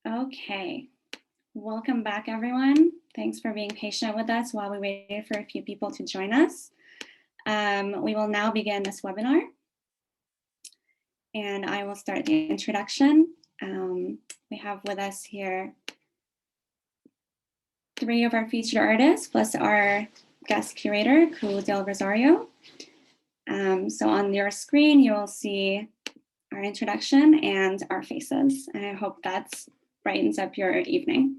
Okay, welcome back everyone. Thanks for being patient with us while we waited for a few people to join us. We will now begin this webinar and I will start the introduction. We have with us here 3 of our featured artists plus our guest curator, Cu del Rosario. So on your screen, you will see our introduction and our faces. And I hope that brightens up your evening.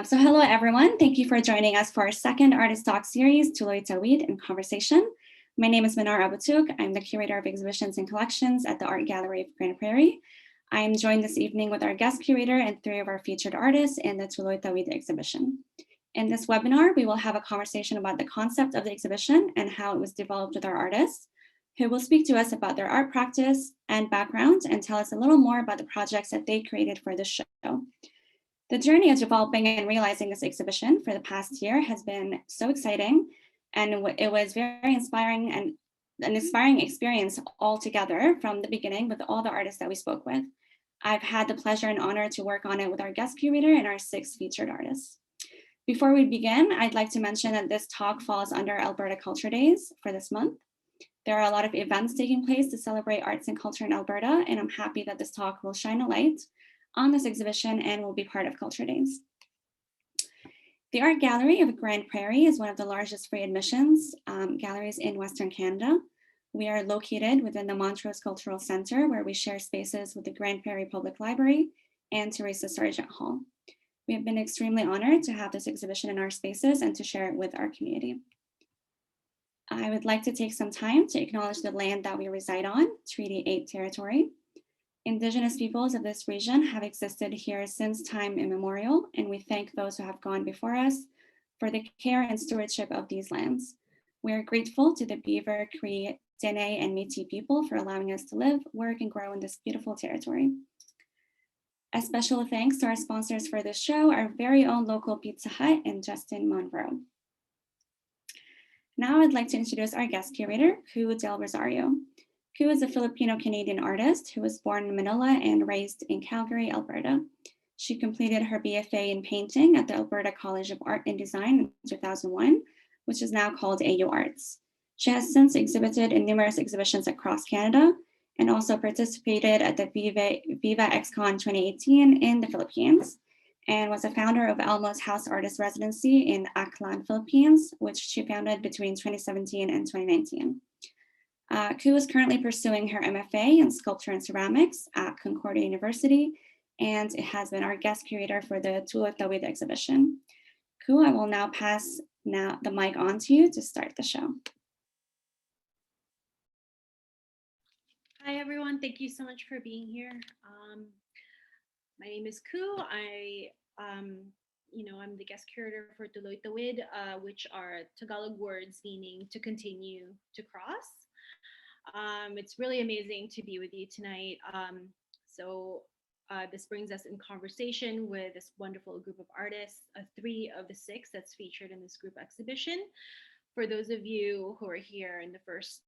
So hello, everyone. Thank you for joining us for our second artist talk series, TULOY, TAWID in Conversation. My name is Manar. I'm the curator of exhibitions and collections at the Art Gallery of Grand Prairie. I am joined this evening with our guest curator and 3 of our featured artists in the TULOY, TAWID exhibition. In this webinar, we will have a conversation about the concept of the exhibition and how it was developed with our artists, who will speak to us about their art practice and background and tell us a little more about the projects that they created for the show. The journey of developing and realizing this exhibition for the past year has been so exciting, and it was very inspiring and an inspiring experience altogether from the beginning with all the artists that we spoke with. I've had the pleasure and honor to work on it with our guest curator and our 6 featured artists. Before we begin, I'd like to mention that this talk falls under Alberta Culture Days for this month. There are a lot of events taking place to celebrate arts and culture in Alberta, and I'm happy that this talk will shine a light on this exhibition and will be part of Culture Days. The Art Gallery of Grand Prairie is one of the largest free admissions galleries in Western Canada. We are located within the Montrose Cultural Centre, where we share spaces with the Grand Prairie Public Library and Teresa Sargent Hall. We have been extremely honored to have this exhibition in our spaces and to share it with our community. I would like to take some time to acknowledge the land that we reside on, Treaty 8 territory. Indigenous peoples of this region have existed here since time immemorial, and we thank those who have gone before us for the care and stewardship of these lands. We are grateful to the Beaver, Cree, Dene, and Métis people for allowing us to live, work, and grow in this beautiful territory. A special thanks to our sponsors for this show, our very own local Pizza Hut and Justin Monroe. Now I'd like to introduce our guest curator, Cu del Rosario. Cu is a Filipino-Canadian artist who was born in Manila and raised in Calgary, Alberta. She completed her BFA in painting at the Alberta College of Art and Design in 2001, which is now called AU Arts. She has since exhibited in numerous exhibitions across Canada and also participated at the Viva XCon 2018 in the Philippines, and was a founder of Elmo's House Artist Residency in Aklan, Philippines, which she founded between 2017 and 2019. Cu is currently pursuing her MFA in Sculpture and Ceramics at Concordia University, and it has been our guest curator for the TULOY TAWID exhibition. Cu, I will now pass the mic on to you to start the show. Hi, everyone. Thank you so much for being here. My name is Cu. I'm the guest curator for TULOY TAWID, which are Tagalog words meaning to continue to cross. It's really amazing to be with you tonight. This brings us in conversation with this wonderful group of artists, 3 of the 6 that's featured in this group exhibition. For those of you who are here in the first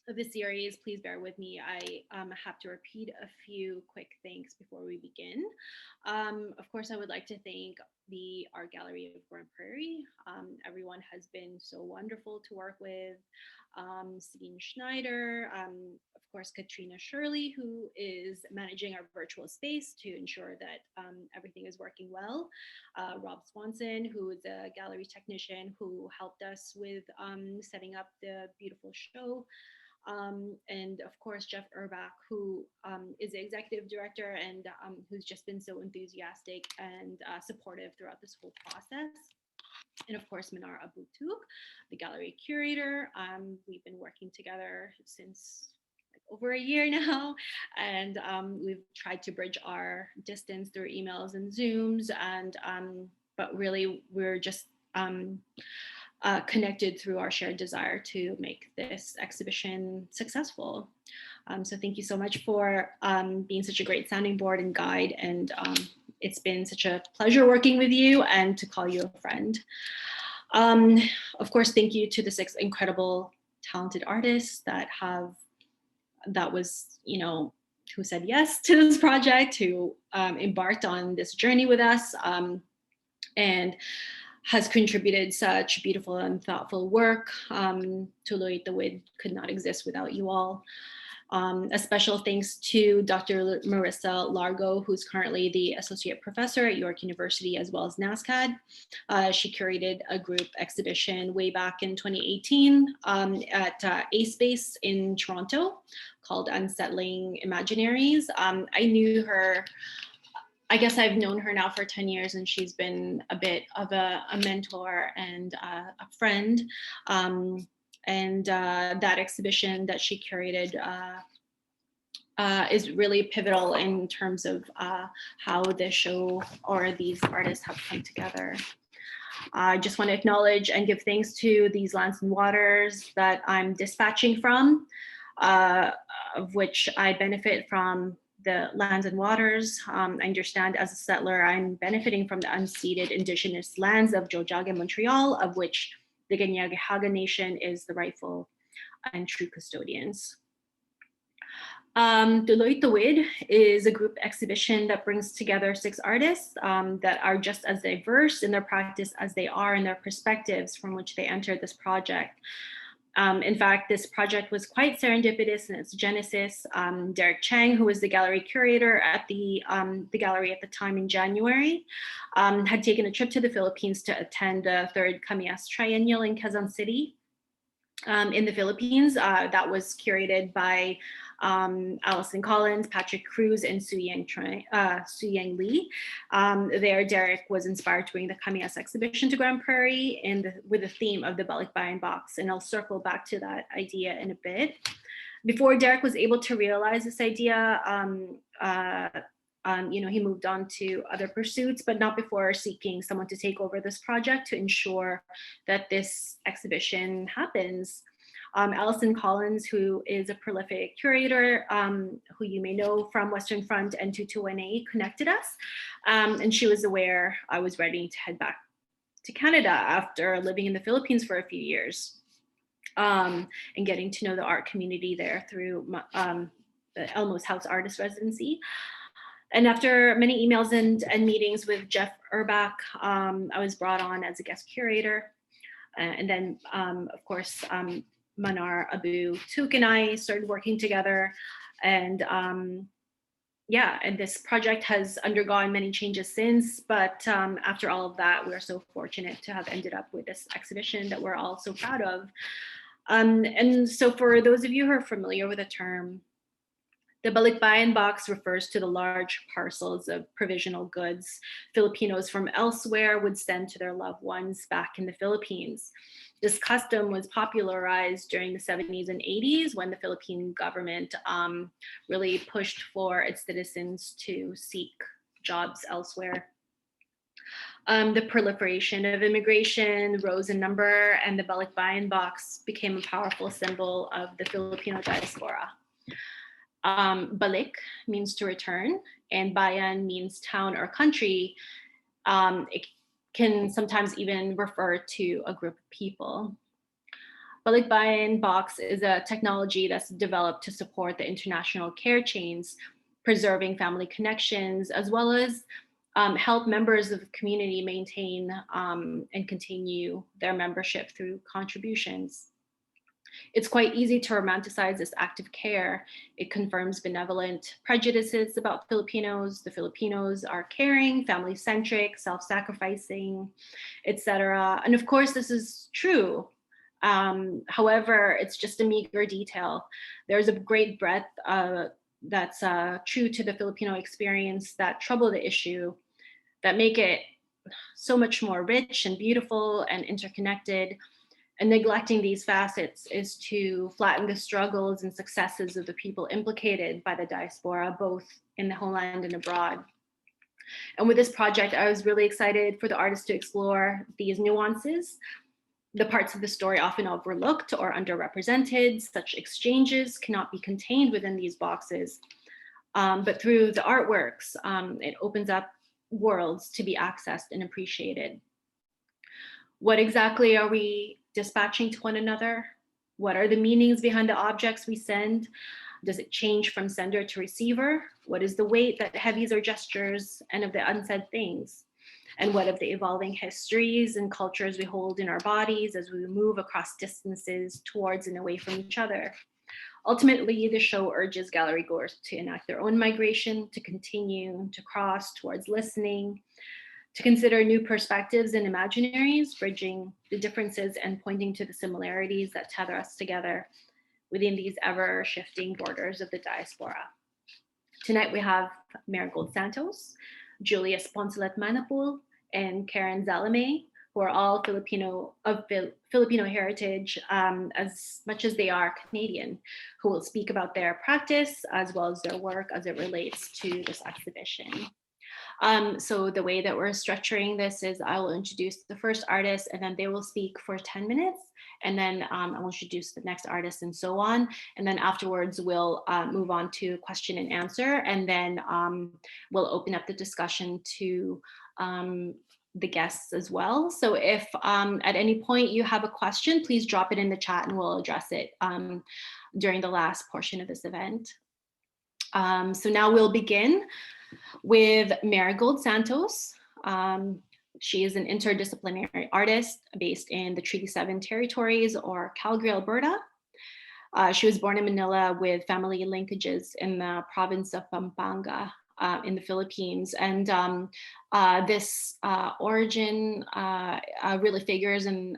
of the series, please bear with me. I have to repeat a few quick things before we begin. Of course, I would like to thank the Art Gallery of Grand Prairie. Everyone has been so wonderful to work with. Celine Schneider, of course, Katrina Shirley, who is managing our virtual space to ensure that everything is working well. Rob Swanson, who is a gallery technician who helped us with setting up the beautiful show. And of course, Jeff Urbach, who is the executive director and who's just been so enthusiastic and supportive throughout this whole process. And of course, Manar, the gallery curator. We've been working together since over a year now, and we've tried to bridge our distance through emails and Zooms, and but really we're just connected through our shared desire to make this exhibition successful. So thank you so much for being such a great sounding board and guide, and it's been such a pleasure working with you and to call you a friend. Of course, thank you to the 6 incredible, talented artists that was, who said yes to this project, who embarked on this journey with us, and has contributed such beautiful and thoughtful work. TULOY TAWID could not exist without you all. A special thanks to Dr. Marissa Largo, who's currently the Associate Professor at York University as well as NASCAD. She curated a group exhibition way back in 2018 at A Space in Toronto called Unsettling Imaginaries. I knew her, I guess I've known her now for 10 years, and she's been a bit of a mentor and a friend. And that exhibition that she curated is really pivotal in terms of how this show or these artists have come together. I just want to acknowledge and give thanks to these lands and waters that I'm dispatching from, of which I benefit from the lands and waters. I understand as a settler, I'm benefiting from the unceded indigenous lands of Jojage and Montreal, of which the Ganyagehaga Nation is the rightful and true custodians. TULOY TAWID is a group exhibition that brings together 6 artists that are just as diverse in their practice as they are in their perspectives from which they entered this project. In fact, this project was quite serendipitous in its genesis. Derek Chang, who was the gallery curator at the gallery at the time in January, had taken a trip to the Philippines to attend the 3rd Kamias Triennial in Quezon City in the Philippines. That was curated by Allison Collins, Patrick Cruz, and Su Yang Lee. There, Derek was inspired to bring the Kamias exhibition to Grand Prairie with the theme of the Balikbayan Box, and I'll circle back to that idea in a bit. Before Derek was able to realize this idea, he moved on to other pursuits, but not before seeking someone to take over this project to ensure that this exhibition happens. Allison Collins, who is a prolific curator, who you may know from Western Front and 221A, connected us. And she was aware I was ready to head back to Canada after living in the Philippines for a few years, and getting to know the art community there through the Elmo's House Artist Residency. And after many emails and meetings with Jeff Urbach, I was brought on as a guest curator. And then, of course, Manar, Abu, Touk, and I started working together. And and this project has undergone many changes since. But after all of that, we're so fortunate to have ended up with this exhibition that we're all so proud of. And so for those of you who are familiar with the term, the Balikbayan Box refers to the large parcels of provisional goods Filipinos from elsewhere would send to their loved ones back in the Philippines. This custom was popularized during the 70s and 80s when the Philippine government really pushed for its citizens to seek jobs elsewhere. The proliferation of immigration rose in number, and the Balikbayan Box became a powerful symbol of the Filipino diaspora. Balik means to return, and bayan means town or country. It can sometimes even refer to a group of people. Balikbayan Box is a technology that's developed to support the international care chains, preserving family connections, as well as help members of the community maintain and continue their membership through contributions. It's quite easy to romanticize this act of care. It confirms benevolent prejudices about Filipinos. The Filipinos are caring, family-centric, self-sacrificing, etc. And of course, this is true. However, it's just a meager detail. There's a great breadth that's true to the Filipino experience that trouble the issue, that make it so much more rich and beautiful and interconnected. And neglecting these facets is to flatten the struggles and successes of the people implicated by the diaspora, both in the homeland and abroad. And with this project, I was really excited for the artists to explore these nuances, the parts of the story often overlooked or underrepresented. Such exchanges cannot be contained within these boxes, but through the artworks, it opens up worlds to be accessed and appreciated. What exactly are we dispatching to one another? What are the meanings behind the objects we send? Does it change from sender to receiver? What is the weight that heavies our gestures and of the unsaid things? And what of the evolving histories and cultures we hold in our bodies as we move across distances towards and away from each other? Ultimately, the show urges gallery goers to enact their own migration, to continue to cross towards listening, to consider new perspectives and imaginaries, bridging the differences and pointing to the similarities that tether us together within these ever-shifting borders of the diaspora. Tonight we have Marigold Santos, Julius Poncelet Manapul, and Karen Zalamay, who are all Filipino heritage, as much as they are Canadian, who will speak about their practice as well as their work as it relates to this exhibition. So the way that we're structuring this is I will introduce the first artist and then they will speak for 10 minutes. And then I will introduce the next artist and so on. And then afterwards, we'll move on to question and answer. And then we'll open up the discussion to the guests as well. So if at any point you have a question, please drop it in the chat and we'll address it during the last portion of this event. So now we'll begin with Marigold Santos. She is an interdisciplinary artist based in the Treaty 7 territories or Calgary, Alberta. She was born in Manila with family linkages in the province of Pampanga in the Philippines. And this origin really figures in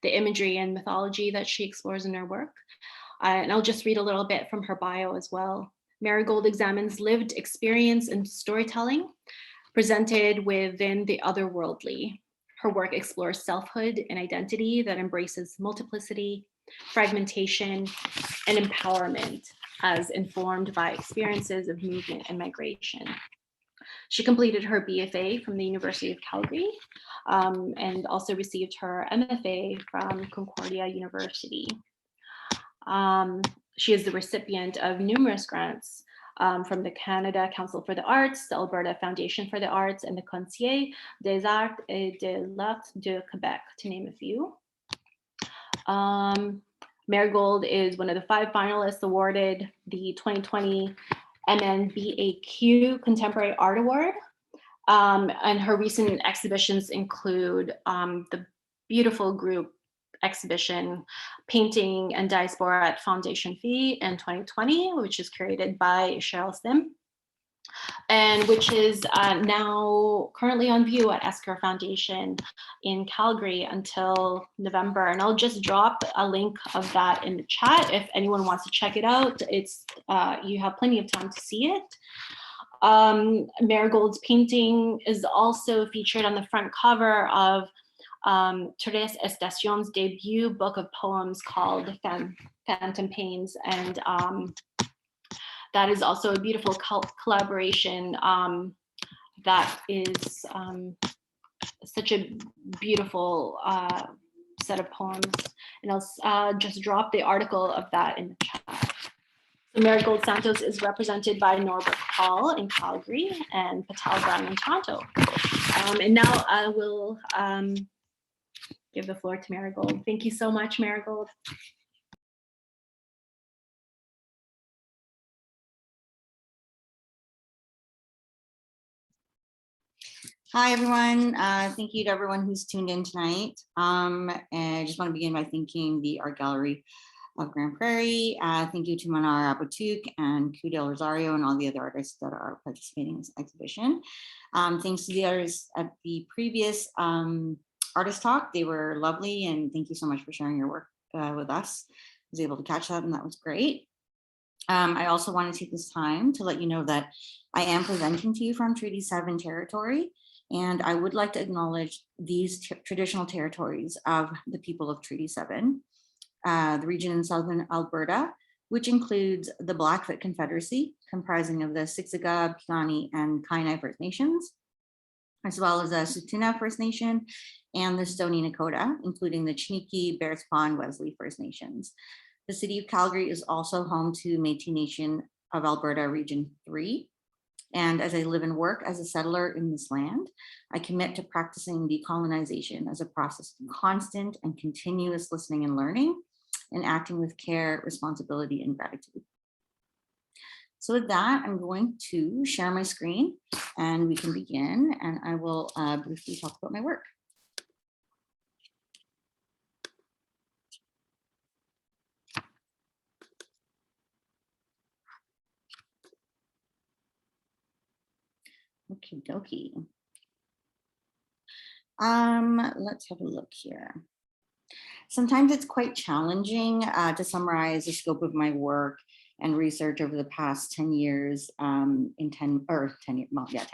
the imagery and mythology that she explores in her work. And I'll just read a little bit from her bio as well. Marigold examines lived experience and storytelling presented within the otherworldly. Her work explores selfhood and identity that embraces multiplicity, fragmentation, and empowerment as informed by experiences of movement and migration. She completed her BFA from the University of Calgary and also received her MFA from Concordia University. She is the recipient of numerous grants from the Canada Council for the Arts, the Alberta Foundation for the Arts, and the Conseil des Arts et de l'Art de Québec, to name a few. Marigold is one of the 5 finalists awarded the 2020 MNBAQ Contemporary Art Award. And her recent exhibitions include the beautiful group exhibition Painting and Diaspora at Foundation Fee in 2020, which is curated by Cheryl Sim, and which is now currently on view at Esker Foundation in Calgary until November. And I'll just drop a link of that in the chat if anyone wants to check it out. It's you have plenty of time to see it. Marigold's painting is also featured on the front cover of Therese Estacion's debut book of poems called Phantom Pains, and that is also a beautiful collaboration that is such a beautiful set of poems, and I'll just drop the article of that in the chat. So Marigold Santos is represented by Norbert Hall in Calgary and Patel Brown in Toronto. And now I will give the floor to Marigold. Thank you so much, Marigold. Hi, everyone. Thank you to everyone who's tuned in tonight. And I just want to begin by thanking the Art Gallery of Grand Prairie. Thank you to Manar, Touk, and Rosario, and all the other artists that are participating in this exhibition. Thanks to the others at the previous artist talk. They were lovely, and thank you so much for sharing your work with us. I was able to catch that, and that was great. I also want to take this time to let you know that I am presenting to you from Treaty 7 territory, and I would like to acknowledge these traditional territories of the people of Treaty 7, the region in southern Alberta, which includes the Blackfoot Confederacy, comprising of the Siksika, Piikani, and Kainai First Nations, as well as the Tsuut'ina First Nation and the Stoney Nakoda, including the Chiniki, Bears Pond, Wesley First Nations. The city of Calgary is also home to Métis Nation of Alberta Region 3. And as I live and work as a settler in this land, I commit to practicing decolonization as a process of constant and continuous listening and learning, and acting with care, responsibility, and gratitude. So with that, I'm going to share my screen and we can begin, and I will briefly talk about my work. Okie dokie. Let's have a look here. Sometimes it's quite challenging to summarize the scope of my work and research over the past 10 years in 10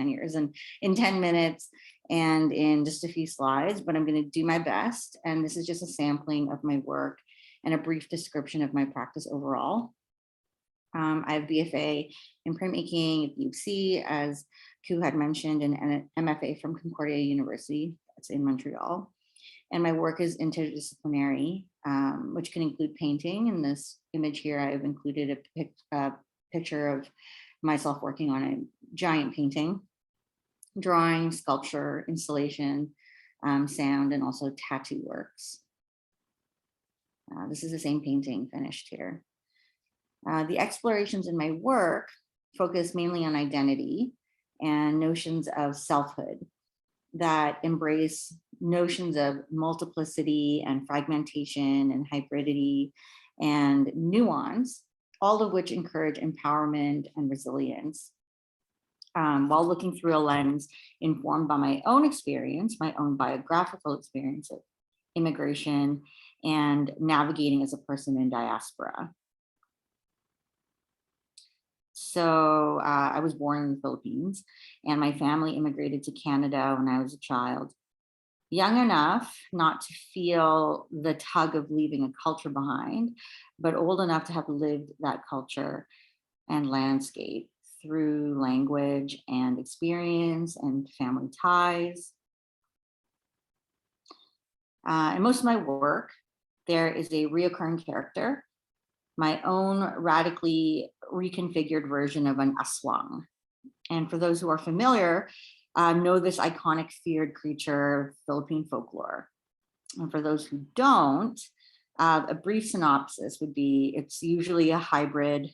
years and in 10 minutes and in just a few slides, but I'm going to do my best. And this is just a sampling of my work and a brief description of my practice overall. I have BFA in printmaking at UC, as Ku had mentioned, and an MFA from Concordia University, that's in Montreal. And my work is interdisciplinary, which can include painting. In this image here, I've included a picture of myself working on a giant painting, drawing, sculpture, installation, sound, and also tattoo works. This is the same painting finished here. The explorations in my work focus mainly on identity and notions of selfhood that embrace notions of multiplicity and fragmentation and hybridity and nuance, all of which encourage empowerment and resilience, while looking through a lens informed by my own experience, my own biographical experience of immigration and navigating as a person in diaspora. So I was born in the Philippines and my family immigrated to Canada when I was a child, young enough not to feel the tug of leaving a culture behind, but old enough to have lived that culture and landscape through language and experience and family ties. In most of my work, there is a reoccurring character, my own radically reconfigured version of an aswang. And for those who are familiar, know this iconic feared creature of Philippine folklore. And for those who don't, a brief synopsis would be, it's usually a hybrid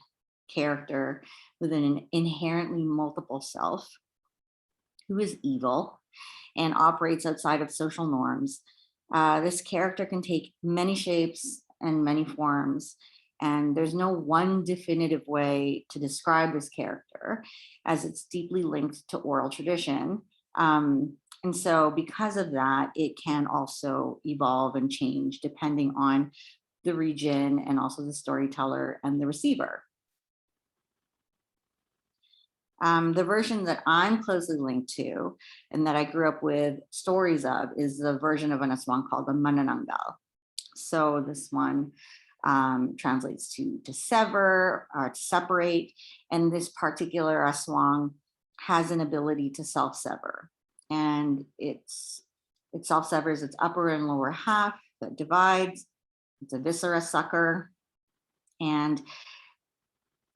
character with an inherently multiple self who is evil and operates outside of social norms. This character can take many shapes and many forms, and there's no one definitive way to describe this character, as it's deeply linked to oral tradition. And so because of that, it can also evolve and change depending on the region and also the storyteller and the receiver. The version that I'm closely linked to and that I grew up with stories of is the version of an aswang called the manananggal. So this one translates to sever or to separate. And this particular aswang has an ability to self-sever. And it self-severs its upper and lower half that divides. It's a viscera sucker. And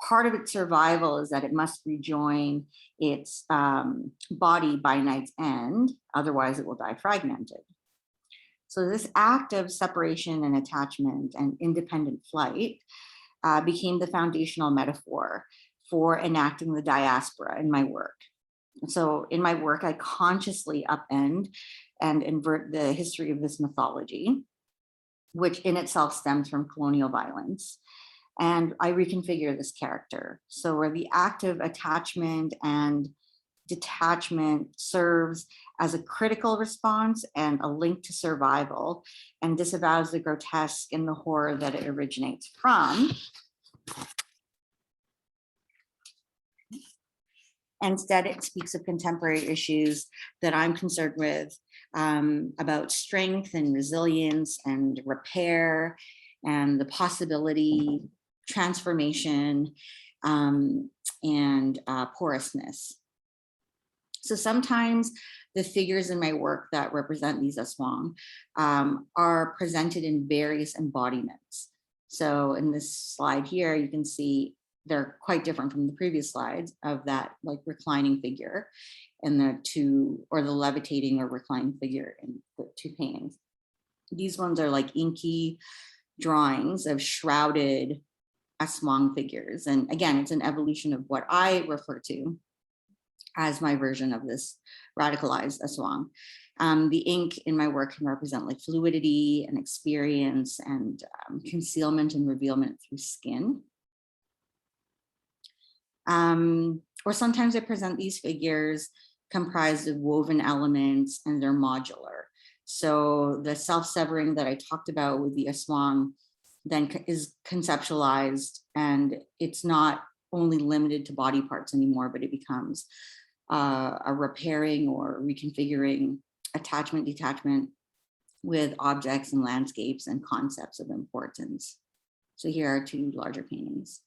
part of its survival is that it must rejoin its body by night's end, otherwise it will die fragmented. So this act of separation and attachment and independent flight became the foundational metaphor for enacting the diaspora in my work. So in my work, I consciously upend and invert the history of this mythology, which in itself stems from colonial violence. And I reconfigure this character. So where the act of attachment and detachment serves as a critical response and a link to survival and disavows the grotesque and the horror that it originates from. Instead, it speaks of contemporary issues that I'm concerned with, about strength and resilience and repair and the possibility, transformation, and porousness. So sometimes the figures in my work that represent these aswang are presented in various embodiments. So in this slide here, you can see they're quite different from the previous slides of that like reclining figure and the two, or the levitating or reclining figure in the two paintings. These ones are like inky drawings of shrouded aswang figures. And again, it's an evolution of what I refer to as my version of this radicalized aswang. The ink in my work can represent like fluidity and experience and concealment and revealment through skin. Or sometimes I present these figures comprised of woven elements and they're modular. So the self-severing that I talked about with the aswang then is conceptualized, and it's not only limited to body parts anymore, but it becomes a repairing or reconfiguring attachment, detachment with objects and landscapes and concepts of importance. So here are two larger paintings.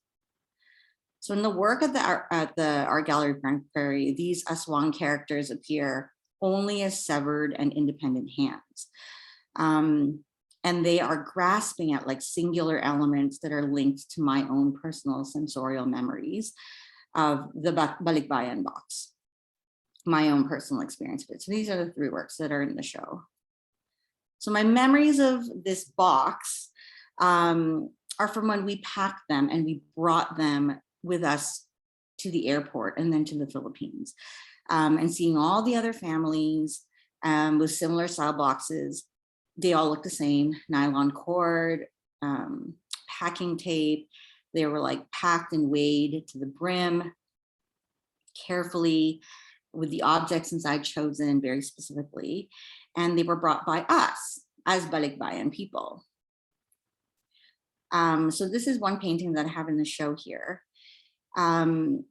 So in the work at the Art Gallery Prairie, these aswang characters appear only as severed and independent hands. And they are grasping at like singular elements that are linked to my own personal sensorial memories of the Balikbayan Box, my own personal experience of it. So these are the three works that are in the show. So my memories of this box are from when we packed them and we brought them with us to the airport and then to the Philippines, and seeing all the other families with similar style boxes. They all look the same: nylon cord, packing tape. They were like packed and weighed to the brim carefully with the objects inside chosen very specifically. And they were brought by us as Balikbayan people. So this is one painting that I have in the show here. In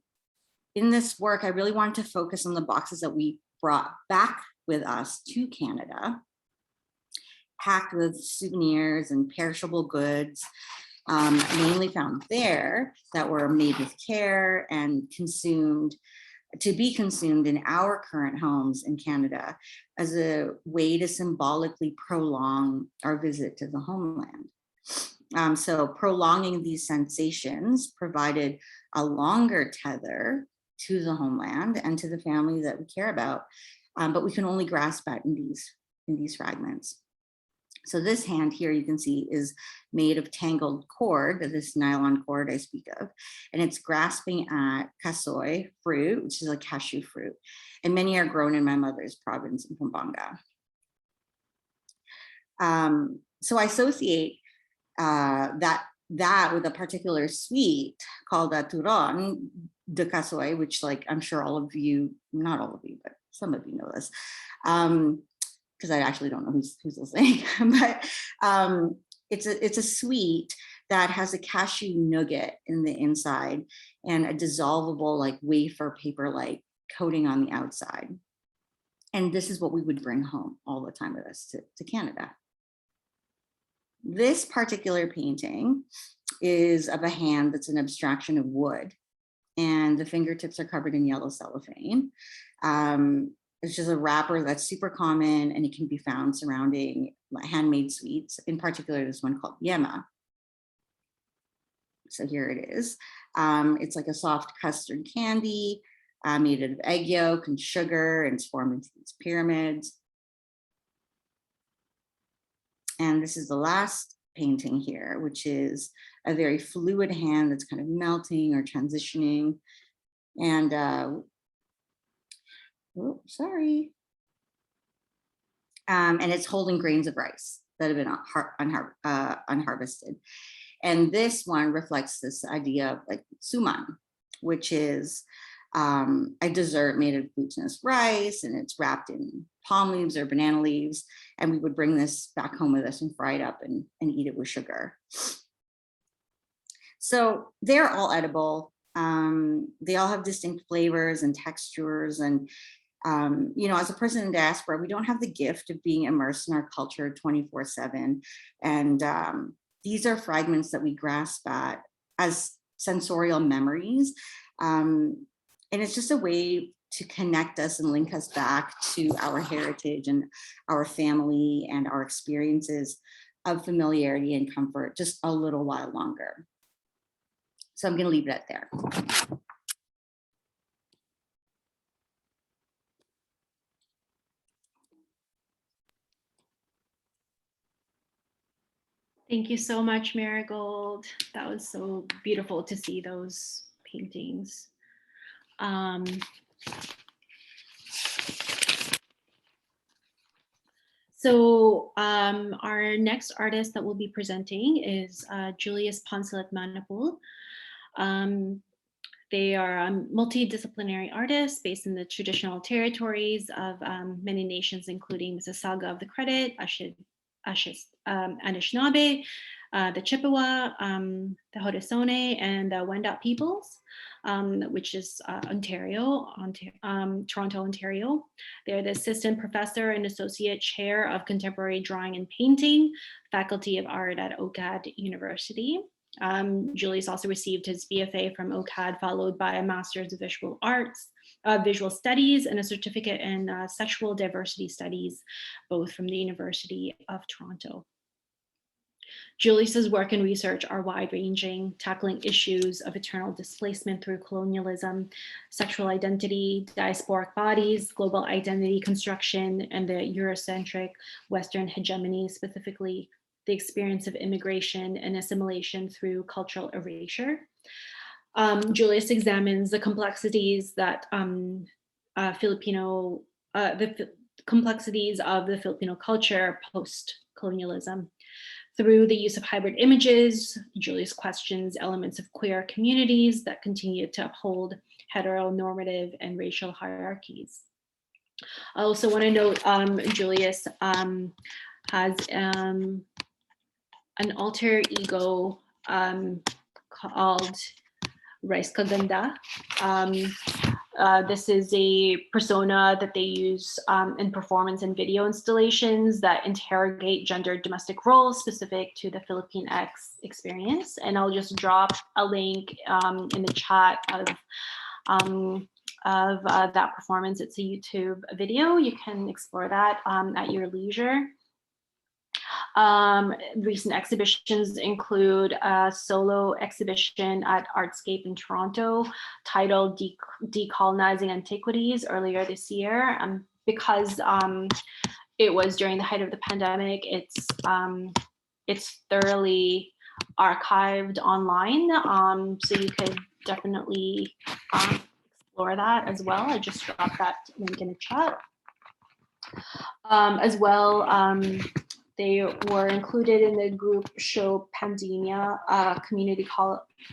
this work, I really wanted to focus on the boxes that we brought back with us to Canada, packed with souvenirs and perishable goods, mainly found there, that were made with care and consumed, to be consumed in our current homes in Canada as a way to symbolically prolong our visit to the homeland. So prolonging these sensations provided a longer tether to the homeland and to the family that we care about, but we can only grasp at in these fragments. So this hand here, you can see, is made of tangled cord, this nylon cord I speak of, and it's grasping at casoy fruit, which is a cashew fruit, and many are grown in my mother's province in Pampanga. So I associate that with a particular sweet called a turon de casoy, which, like, I'm sure all of you, not all of you, but some of you know this, because I actually don't know who's listening, but it's a sweet that has a cashew nougat in the inside and a dissolvable, like, wafer paper-like coating on the outside. And this is what we would bring home all the time with us to Canada. This particular painting is of a hand that's an abstraction of wood, and the fingertips are covered in yellow cellophane. It's just a wrapper that's super common, and it can be found surrounding handmade sweets, in particular this one called yema. So here it is. It's like a soft custard candy made out of egg yolk and sugar, and it's formed into these pyramids. And this is the last painting here, which is a very fluid hand that's kind of melting or transitioning. And oh, sorry. And it's holding grains of rice that have been unharvested. And this one reflects this idea of, like, suman, which is a dessert made of glutinous rice, and it's wrapped in palm leaves or banana leaves. And we would bring this back home with us and fry it up and eat it with sugar. So they're all edible. They all have distinct flavors and textures. And, you know, as a person in diaspora, we don't have the gift of being immersed in our culture 24/7. And these are fragments that we grasp at as sensorial memories. And it's just a way to connect us and link us back to our heritage and our family and our experiences of familiarity and comfort just a little while longer. So I'm going to leave that there. Thank you so much, Marigold. That was so beautiful to see those paintings. Our next artist that will be presenting is Julius Poncelet Manapul. They are multidisciplinary artists based in the traditional territories of many nations, including Mississauga of the Credit, Anishinaabe, the Chippewa, the Haudenosaunee, and the Wendat peoples, which is Toronto, Ontario. They're the assistant professor and associate chair of contemporary drawing and painting, faculty of art at OCAD University. Julius also received his BFA from OCAD, followed by a master's of visual arts, visual studies, and a certificate in sexual diversity studies, both from the University of Toronto. Julius's work and research are wide-ranging, tackling issues of eternal displacement through colonialism, sexual identity, diasporic bodies, global identity construction, and the Eurocentric Western hegemony, specifically the experience of immigration and assimilation through cultural erasure. Julius examines the complexities that complexities of the Filipino culture post-colonialism. Through the use of hybrid images, Julius questions elements of queer communities that continue to uphold heteronormative and racial hierarchies. I also want to note Julius has an alter ego called Rice Kaganda. This is a persona that they use in performance and video installations that interrogate gendered domestic roles specific to the Philippine experience. And I'll just drop a link in the chat of that performance. It's a YouTube video. You can explore that at your leisure. Recent exhibitions include a solo exhibition at Artscape in Toronto titled Decolonizing Antiquities earlier this year. Because it was during the height of the pandemic, it's thoroughly archived online, so you could definitely explore that as well. I just dropped that link in the chat. As well, they were included in the group show Pandemia, Community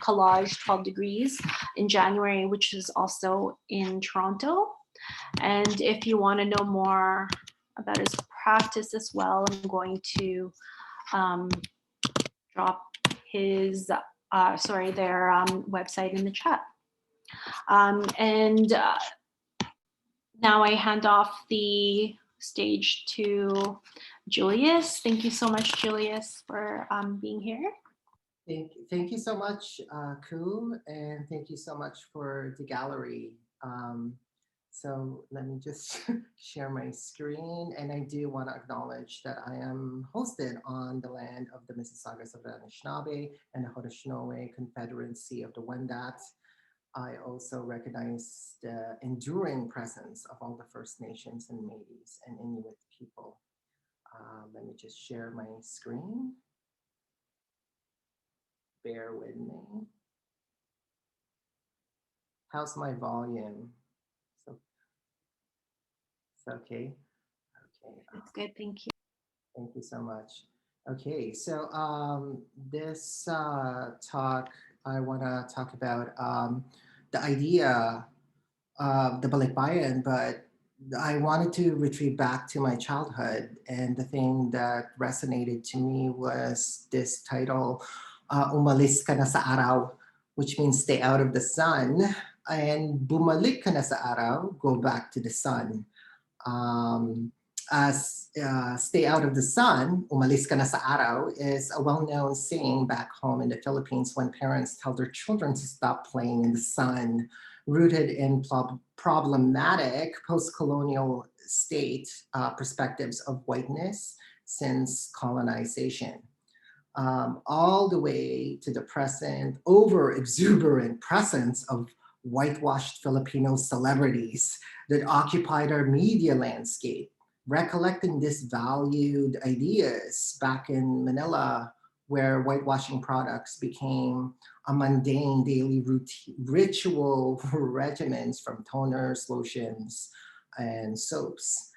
Collage 12 Degrees in January, which is also in Toronto. And if you want to know more about his practice as well, I'm going to drop his, their website in the chat. Now I hand off the stage to Julius. Thank you so much, Julius, for being here. Thank you so much, Ku, and thank you so much for the gallery. So let me just share my screen, and I do want to acknowledge that I am hosted on the land of the Mississaugas of the Anishinaabe and the Haudenosaunee Confederacy of the Wendat. I also recognize the enduring presence of all the First Nations and Métis and Inuit people. Let me just share my screen. Bear with me. How's my volume? It's okay. Okay. That's good. Thank you. Thank you so much. Okay, so this talk, I want to talk about the idea of the Balikbayan, but I wanted to retreat back to my childhood, and the thing that resonated to me was this title, Umalis ka na sa araw, which means stay out of the sun, and bumalik ka na sa araw, go back to the sun. Stay out of the sun, umalis ka na sa araw, is a well-known saying back home in the Philippines when parents tell their children to stop playing in the sun, rooted in problematic post-colonial state perspectives of whiteness since colonization. All the way to the present over-exuberant presence of whitewashed Filipino celebrities that occupied our media landscape. Recollecting these valued ideas back in Manila where whitewashing products became a mundane daily ritual regimens from toners, lotions, and soaps.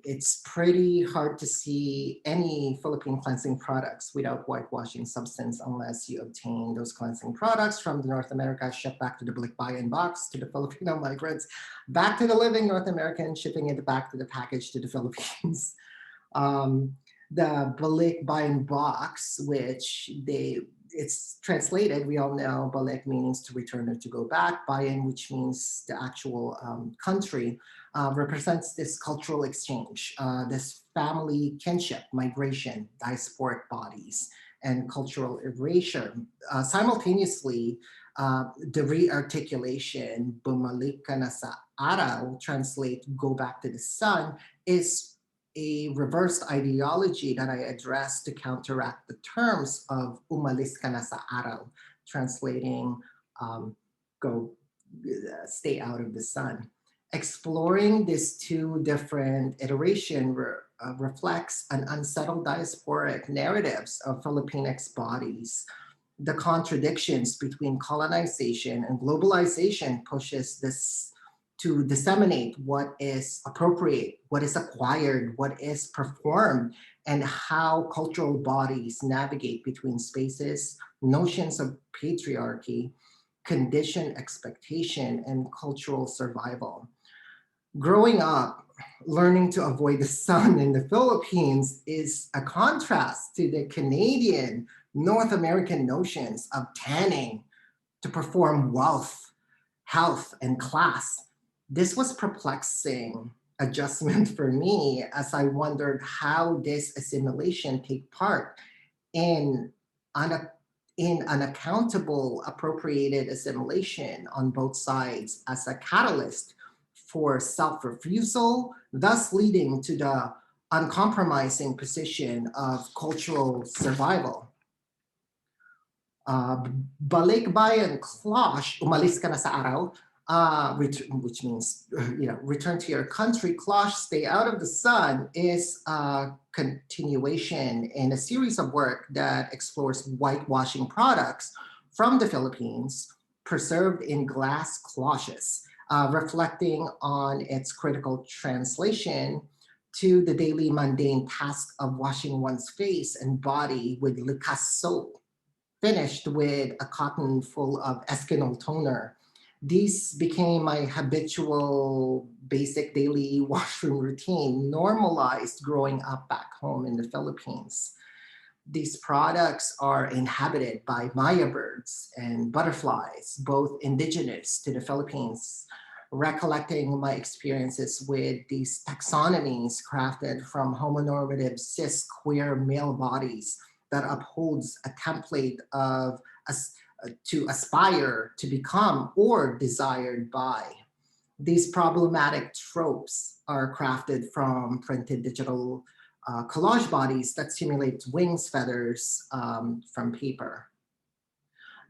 It's pretty hard to see any Philippine cleansing products without whitewashing substance unless you obtain those cleansing products from the North America, shipped back to the Balikbayan Box to the Filipino migrants, back to the living North American, shipping it back to the package to the Philippines. The Balikbayan Box, which it's translated, we all know Balik means to return or to go back, Bayan, which means the actual country, represents this cultural exchange, this family kinship, migration, diasporic bodies, and cultural erasure. Simultaneously, the re-articulation, bumalik ka na sa araw, translate go back to the sun, is a reversed ideology that I address to counteract the terms of umalis ka na sa araw, translating go stay out of the sun. Exploring these two different iterations reflects an unsettled diasporic narratives of Filipinx bodies. The contradictions between colonization and globalization pushes this to disseminate what is appropriate, what is acquired, what is performed, and how cultural bodies navigate between spaces, notions of patriarchy, conditioned expectation, and cultural survival. Growing up, learning to avoid the sun in the Philippines is a contrast to the Canadian, North American notions of tanning to perform wealth, health, and class. This was perplexing adjustment for me as I wondered how this assimilation take part in unaccountable appropriated assimilation on both sides as a catalyst for self-refusal, thus leading to the uncompromising position of cultural survival. Balikbayan Clash, umalis ka na sa araw, which means return to your country. Clash, stay out of the sun, is a continuation in a series of work that explores whitewashing products from the Philippines preserved in glass cloches, reflecting on its critical translation to the daily mundane task of washing one's face and body with likas soap, finished with a cotton full of Eskinol toner. These became my habitual basic daily washroom routine, normalized growing up back home in the Philippines. These products are inhabited by Maya birds and butterflies, both indigenous to the Philippines, recollecting my experiences with these taxonomies crafted from homonormative cis queer male bodies that upholds a template of to aspire to become or desired by. These problematic tropes are crafted from printed digital collage bodies that simulate wings, feathers from paper.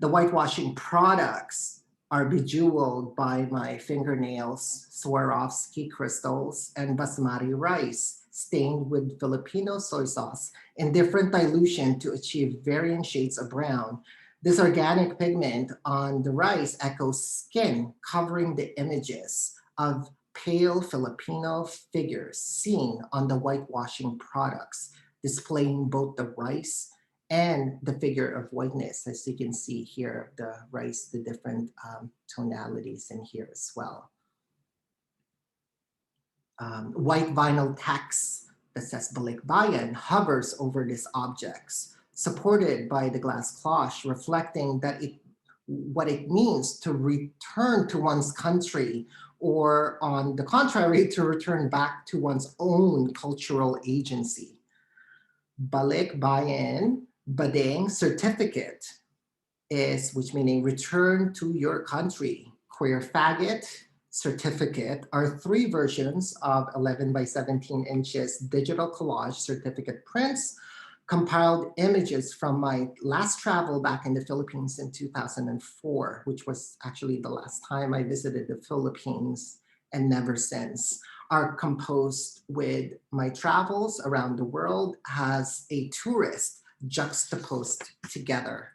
The whitewashing products are bejeweled by my fingernails, Swarovski crystals, and basmati rice, stained with Filipino soy sauce in different dilution to achieve varying shades of brown. This organic pigment on the rice echoes skin, covering the images of pale Filipino figures seen on the whitewashing products, displaying both the rice and the figure of whiteness. As you can see here, the rice, the different tonalities in here as well. White vinyl text that says Balikbayan hovers over these objects, supported by the glass cloche, reflecting that what it means to return to one's country, or on the contrary, to return back to one's own cultural agency. Balikbayan Bading certificate is, which meaning return to your country. Queer faggot certificate are 3 versions of 11 by 17 inches digital collage certificate prints, compiled images from my last travel back in the Philippines in 2004, which was actually the last time I visited the Philippines, and never since, are composed with my travels around the world as a tourist juxtaposed together.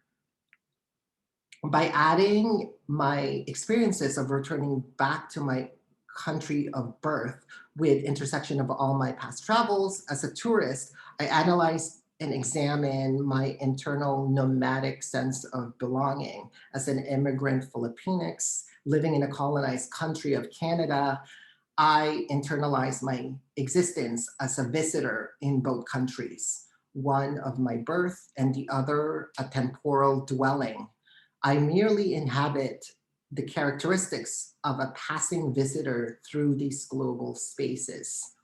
By adding my experiences of returning back to my country of birth with intersection of all my past travels as a tourist, I analyzed and examined my internal nomadic sense of belonging as an immigrant Filipinx living in a colonized country of Canada. I internalized my existence as a visitor in both countries, one of my birth and the other a temporal dwelling. I merely inhabit the characteristics of a passing visitor through these global spaces.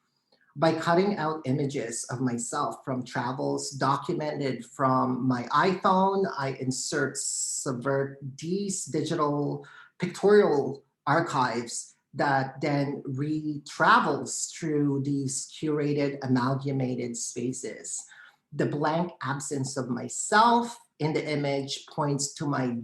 By cutting out images of myself from travels documented from my iPhone, I subvert these digital pictorial archives that then re-travels through these curated, amalgamated spaces. The blank absence of myself in the image points to my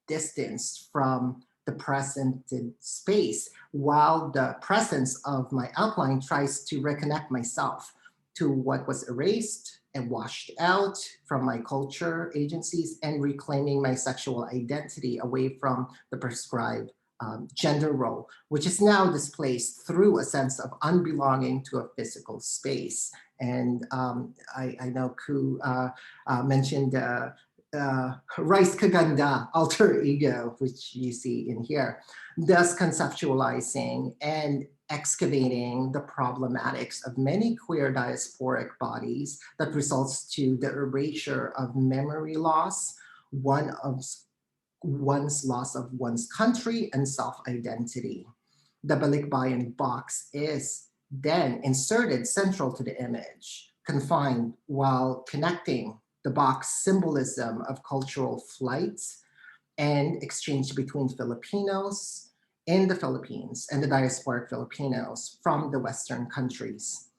distance from the presented space, while the presence of my outline tries to reconnect myself to what was erased and washed out from my culture agencies and reclaiming my sexual identity away from the prescribed gender role, which is now displaced through a sense of unbelonging to a physical space. And I know Ku mentioned Rice Kaganda alter ego, which you see in here, thus conceptualizing and excavating the problematics of many queer diasporic bodies that results to the erasure of memory loss, one's loss of one's country and self-identity. The Balikbayan Box is then inserted central to the image, confined while connecting the box symbolism of cultural flights and exchange between Filipinos in the Philippines and the diasporic Filipinos from the Western countries.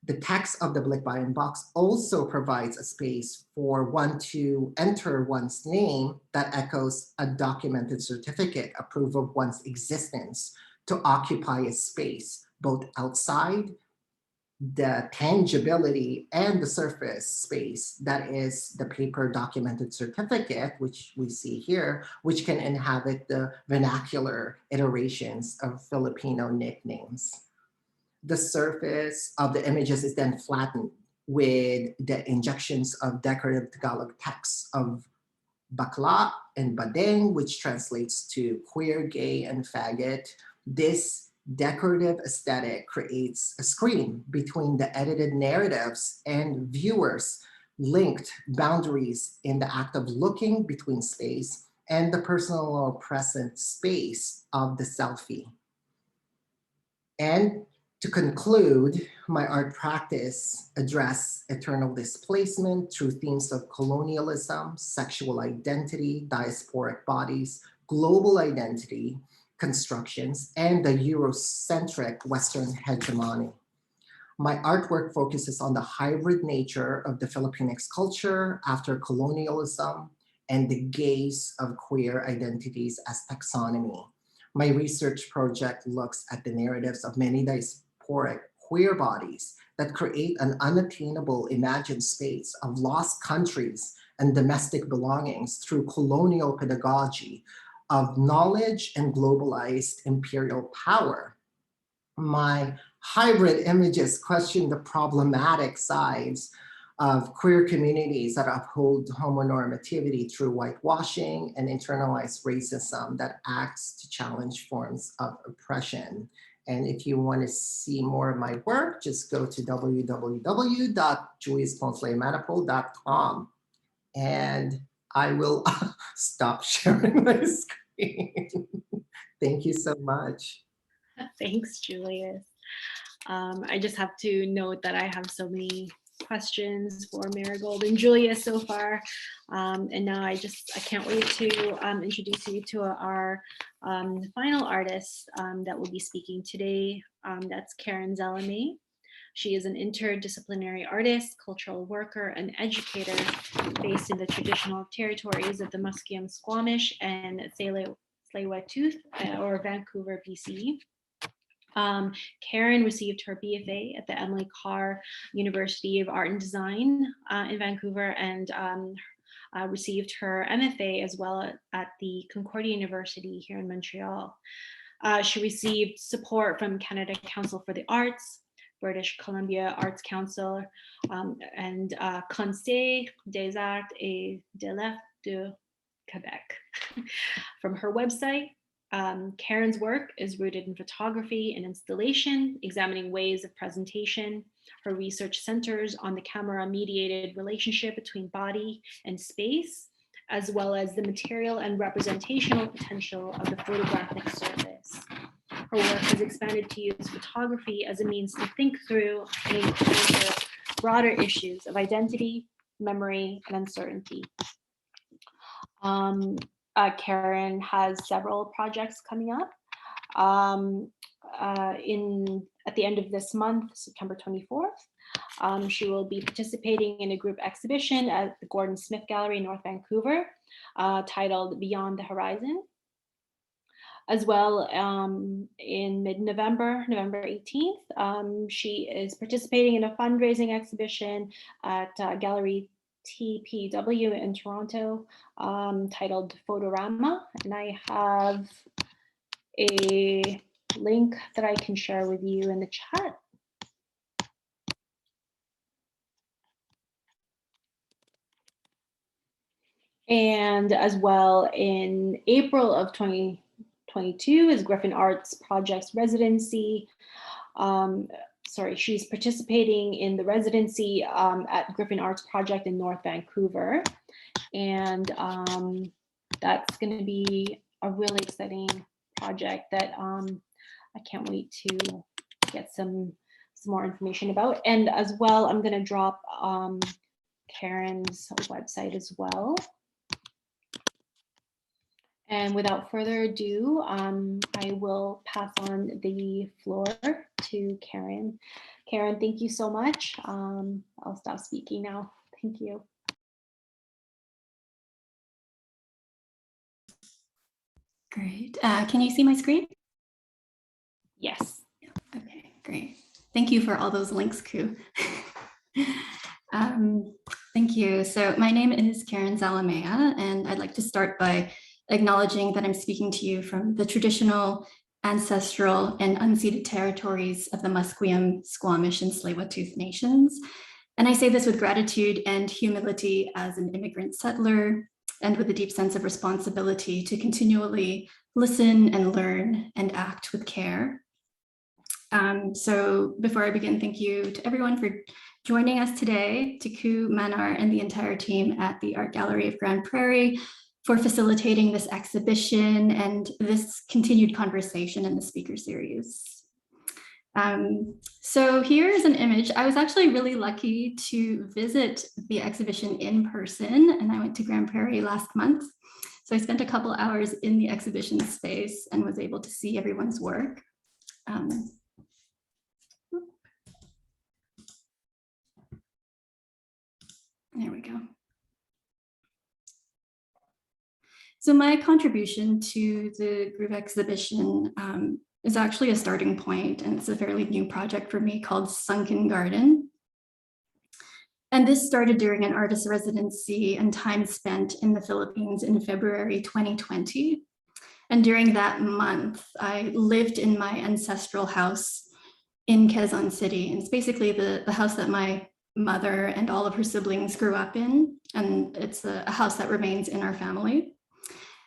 The text of the Balikbayan Box also provides a space for one to enter one's name that echoes a documented certificate, a proof of one's existence, to occupy a space both outside the tangibility and the surface space that is the paper documented certificate, which we see here, which can inhabit the vernacular iterations of Filipino nicknames. The surface of the images is then flattened with the injections of decorative Tagalog texts of bakla and badeng, which translates to queer, gay, and faggot. This decorative aesthetic creates a screen between the edited narratives and viewers, linked boundaries in the act of looking between space and the personal or present space of the selfie. And to conclude, my art practice address eternal displacement through themes of colonialism, sexual identity, diasporic bodies, global identity, constructions, and the Eurocentric Western hegemony. My artwork focuses on the hybrid nature of the Filipinx culture after colonialism and the gaze of queer identities as taxonomy. My research project looks at the narratives of many diasporic queer bodies that create an unattainable imagined space of lost countries and domestic belongings through colonial pedagogy of knowledge and globalized imperial power. My hybrid images question the problematic sides of queer communities that uphold homonormativity through whitewashing and internalized racism that acts to challenge forms of oppression. And if you want to see more of my work, just go to www.juliusponceletmanapul.com. And I will stop sharing my screen. Thank you so much. Thanks, Julius. I just have to note that I have so many questions for Marigold and Julius so far. And now I can't wait to introduce you to our final artist that will be speaking today. That's Karen Zelamay. She is an interdisciplinary artist, cultural worker, and educator based in the traditional territories of the Musqueam, Squamish, and Tsleil-Waututh, or Vancouver, BC. Karen received her BFA at the Emily Carr University of Art and Design in Vancouver, and received her MFA as well at the Concordia University here in Montreal. She received support from Canada Council for the Arts, British Columbia Arts Council, and Conseil des Arts et des Lettres de Quebec. From her website, Karen's work is rooted in photography and installation, examining ways of presentation. Her research centers on the camera-mediated relationship between body and space, as well as the material and representational potential of the photographic surface. Her work has expanded to use photography as a means to think through and encounter broader issues of identity, memory, and uncertainty. Karen has several projects coming up. At the end of this month, September 24th, she will be participating in a group exhibition at the Gordon Smith Gallery in North Vancouver, titled Beyond the Horizon. As well, in mid-November, November 18th, she is participating in a fundraising exhibition at Gallery TPW in Toronto, titled Photorama. And I have a link that I can share with you in the chat. And as well, in April of 2022 is Griffin Arts Project's residency. She's participating in the residency at Griffin Arts Project in North Vancouver. And that's going to be a really exciting project that I can't wait to get some more information about. And as well, I'm going to drop Karen's website as well. And without further ado, I will pass on the floor to Karen. Karen, thank you so much. I'll stop speaking now. Thank you. Great. Can you see my screen? Yes. Okay, great. Thank you for all those links, Ku. Thank you. So my name is Karen Zalamea, and I'd like to start by acknowledging that I'm speaking to you from the traditional, ancestral, and unceded territories of the Musqueam, Squamish, and Tsleil-Waututh nations. And I say this with gratitude and humility as an immigrant settler, and with a deep sense of responsibility to continually listen and learn and act with care. So before I begin, thank you to everyone for joining us today, to Ku, Manar, and the entire team at the Art Gallery of Grand Prairie for facilitating this exhibition and this continued conversation in the speaker series. So here's an image. I was actually really lucky to visit the exhibition in person, and I went to Grand Prairie last month. So I spent a couple hours in the exhibition space and was able to see everyone's work. There we go. So my contribution to the group exhibition is actually a starting point, and it's a fairly new project for me called Sunken Garden. And this started during an artist residency and time spent in the Philippines in February 2020. And during that month, I lived in my ancestral house in Quezon City. And it's basically the house that my mother and all of her siblings grew up in. And it's a house that remains in our family.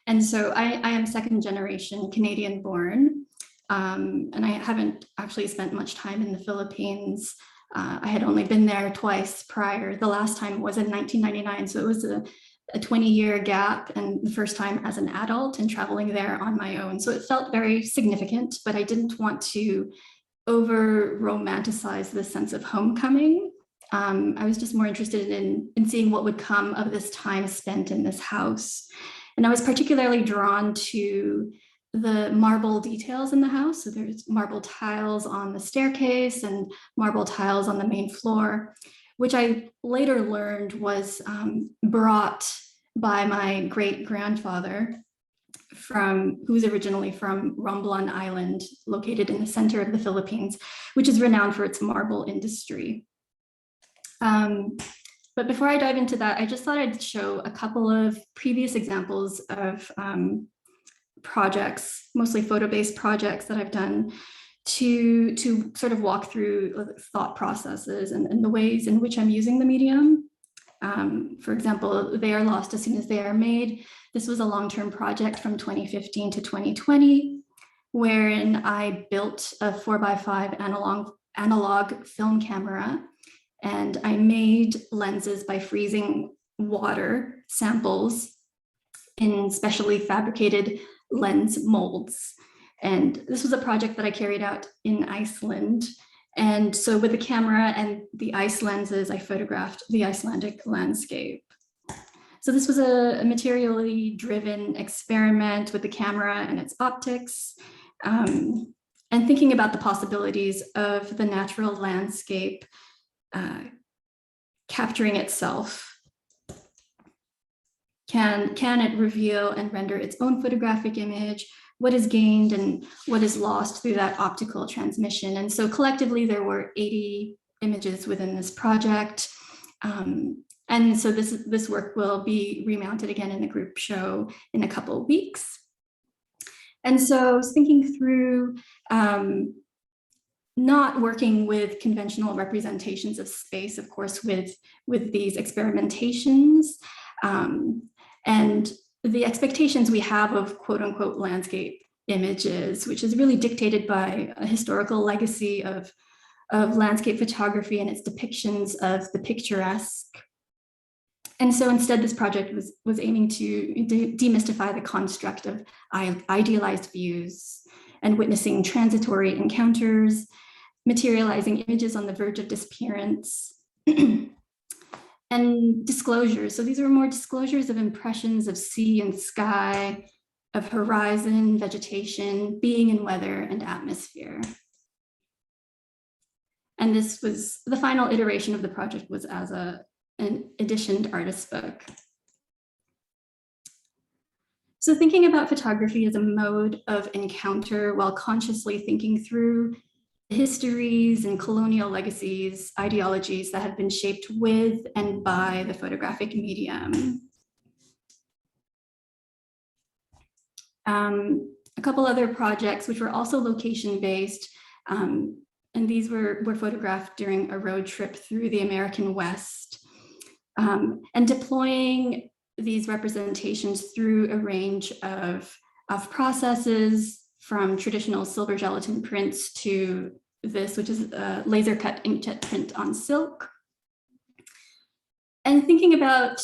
And so I am second generation Canadian born, and I haven't actually spent much time in the Philippines. I had only been there twice prior. The last time was in 1999, so it was a 20-year gap, and the first time as an adult and traveling there on my own. So it felt very significant, but I didn't want to over romanticize the sense of homecoming. I was just more interested in seeing what would come of this time spent in this house. And I was particularly drawn to the marble details in the house. So there's marble tiles on the staircase and marble tiles on the main floor, which I later learned was brought by my great-grandfather, who's originally from Romblon Island, located in the center of the Philippines, which is renowned for its marble industry. But before I dive into that, I just thought I'd show a couple of previous examples of projects, mostly photo-based projects that I've done to sort of walk through thought processes and the ways in which I'm using the medium. For example, they are lost as soon as they are made. This was a long-term project from 2015 to 2020, wherein I built a 4x5 analog film camera, and I made lenses by freezing water samples in specially fabricated lens molds. And this was a project that I carried out in Iceland. And so with the camera and the ice lenses, I photographed the Icelandic landscape. So this was a materially driven experiment with the camera and its optics, and thinking about the possibilities of the natural landscape capturing itself. Can it reveal and render its own photographic image? What is gained and what is lost through that optical transmission? And so collectively, there were 80 images within this project. And so this work will be remounted again in the group show in a couple of weeks. And so I was thinking through not working with conventional representations of space, of course, with these experimentations, and the expectations we have of quote unquote landscape images, which is really dictated by a historical legacy of landscape photography and its depictions of the picturesque. And so instead, this project was aiming to demystify the construct of idealized views and witnessing transitory encounters, materializing images on the verge of disappearance, and disclosures. So these are more disclosures of impressions of sea and sky, of horizon, vegetation, being and weather, and atmosphere. And this was the final iteration of the project, was as an editioned artist book. So thinking about photography as a mode of encounter while consciously thinking through histories and colonial legacies, ideologies that have been shaped with and by the photographic medium. A couple other projects which were also location-based, and these were photographed during a road trip through the American West, and deploying these representations through a range of processes, from traditional silver gelatin prints to this, which is a laser cut inkjet print on silk. And thinking about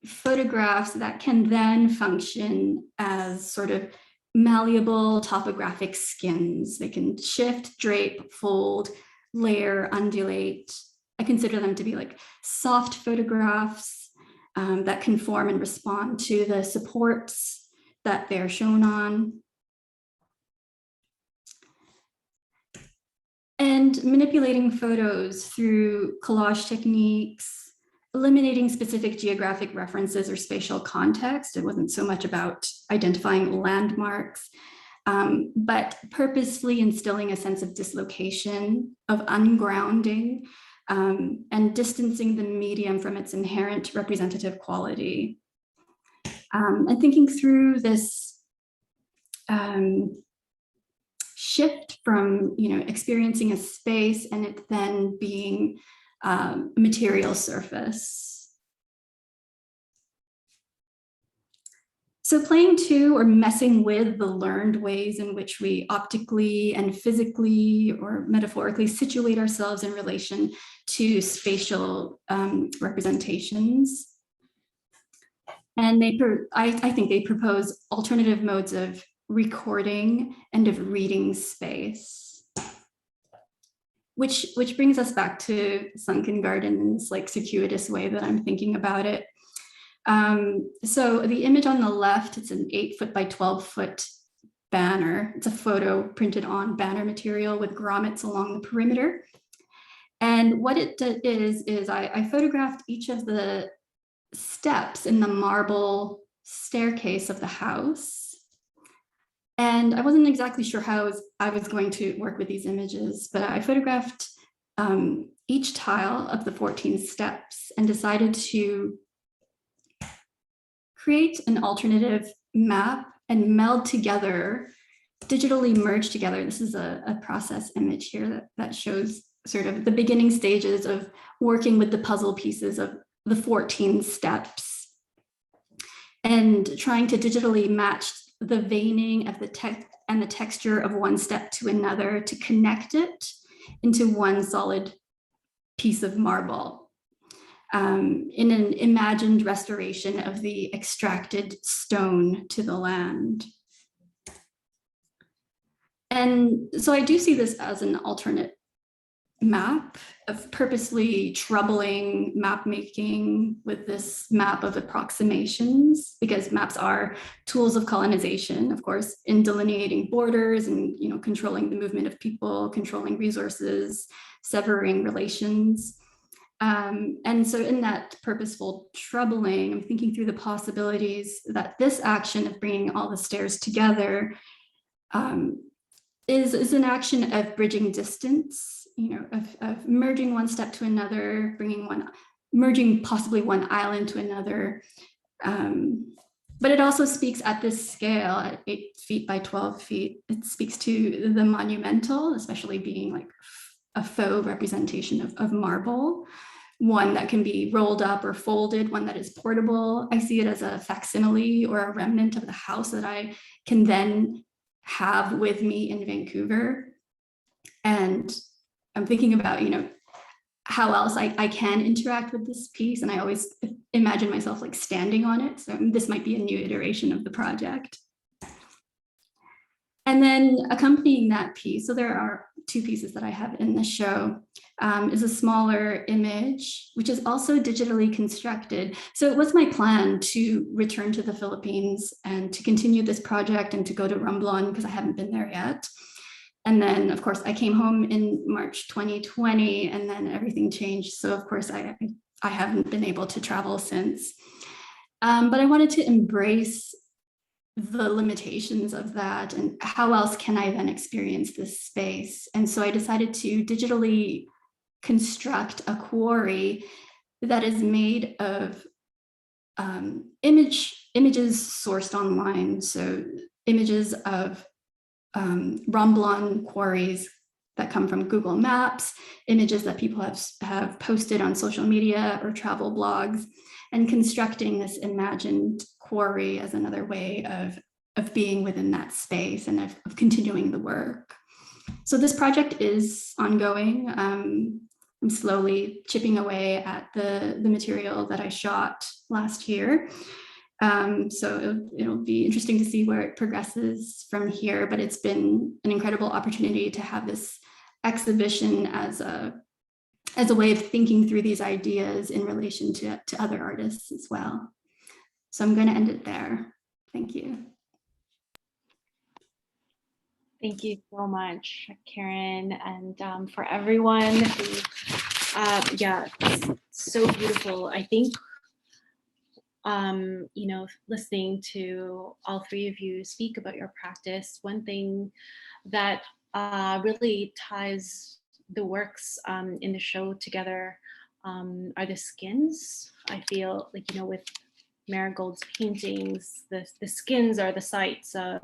photographs that can then function as sort of malleable topographic skins. They can shift, drape, fold, layer, undulate. I consider them to be like soft photographs that conform and respond to the supports that they're shown on. And manipulating photos through collage techniques, eliminating specific geographic references or spatial context. It wasn't so much about identifying landmarks, but purposefully instilling a sense of dislocation, of ungrounding, and distancing the medium from its inherent representative quality. And thinking through this shift from, experiencing a space and it then being a material surface. So playing to or messing with the learned ways in which we optically and physically or metaphorically situate ourselves in relation to spatial representations. And I think they propose alternative modes of recording and of reading space, which brings us back to Sunken Garden in this like circuitous way that I'm thinking about it. So the image on the left, it's an 8-foot by 12-foot banner. It's a photo printed on banner material with grommets along the perimeter. And what it is I photographed each of the steps in the marble staircase of the house. And I wasn't exactly sure how I was going to work with these images, but I photographed each tile of the 14 steps and decided to create an alternative map and meld together, digitally merge together. This is a process image here that shows sort of the beginning stages of working with the puzzle pieces of the 14 steps and trying to digitally match the veining of the text and the texture of one step to another to connect it into one solid piece of marble. In an imagined restoration of the extracted stone to the land. And so I do see this as an alternate map of purposely troubling map making with this map of approximations, because maps are tools of colonization, of course, in delineating borders and controlling the movement of people, controlling resources, severing relations. And so in that purposeful troubling, I'm thinking through the possibilities that this action of bringing all the stairs together is an action of bridging distance, of merging one step to another, merging possibly one island to another. But it also speaks at this scale, at 8 feet by 12 feet, it speaks to the monumental, especially being like a faux representation of marble, one that can be rolled up or folded, one that is portable. I see it as a facsimile or a remnant of the house that I can then have with me in Vancouver. And I'm thinking about, how else I can interact with this piece. And I always imagine myself like standing on it. So this might be a new iteration of the project. And then accompanying that piece, so there are 2 pieces that I have in the show, is a smaller image, which is also digitally constructed. So it was my plan to return to the Philippines and to continue this project and to go to Romblon because I haven't been there yet. And then, of course, I came home in March 2020, and then everything changed. So, of course, I haven't been able to travel since. But I wanted to embrace the limitations of that and how else can I then experience this space. And so I decided to digitally construct a quarry that is made of images sourced online. So images of Romblon quarries that come from Google Maps, images that people have posted on social media or travel blogs, and constructing this imagined quarry as another way of being within that space and of continuing the work. So this project is ongoing. I'm slowly chipping away at the material that I shot last year. So it'll be interesting to see where it progresses from here, but it's been an incredible opportunity to have this exhibition as a way of thinking through these ideas in relation to other artists as well. So I'm going to end it there. Thank you. Thank you so much, Karen, and for everyone who, yeah, so beautiful. I think, listening to all 3 of you speak about your practice, one thing that really ties the works in the show together are the skins. I feel like, with Marigold's paintings, the skins are the sites of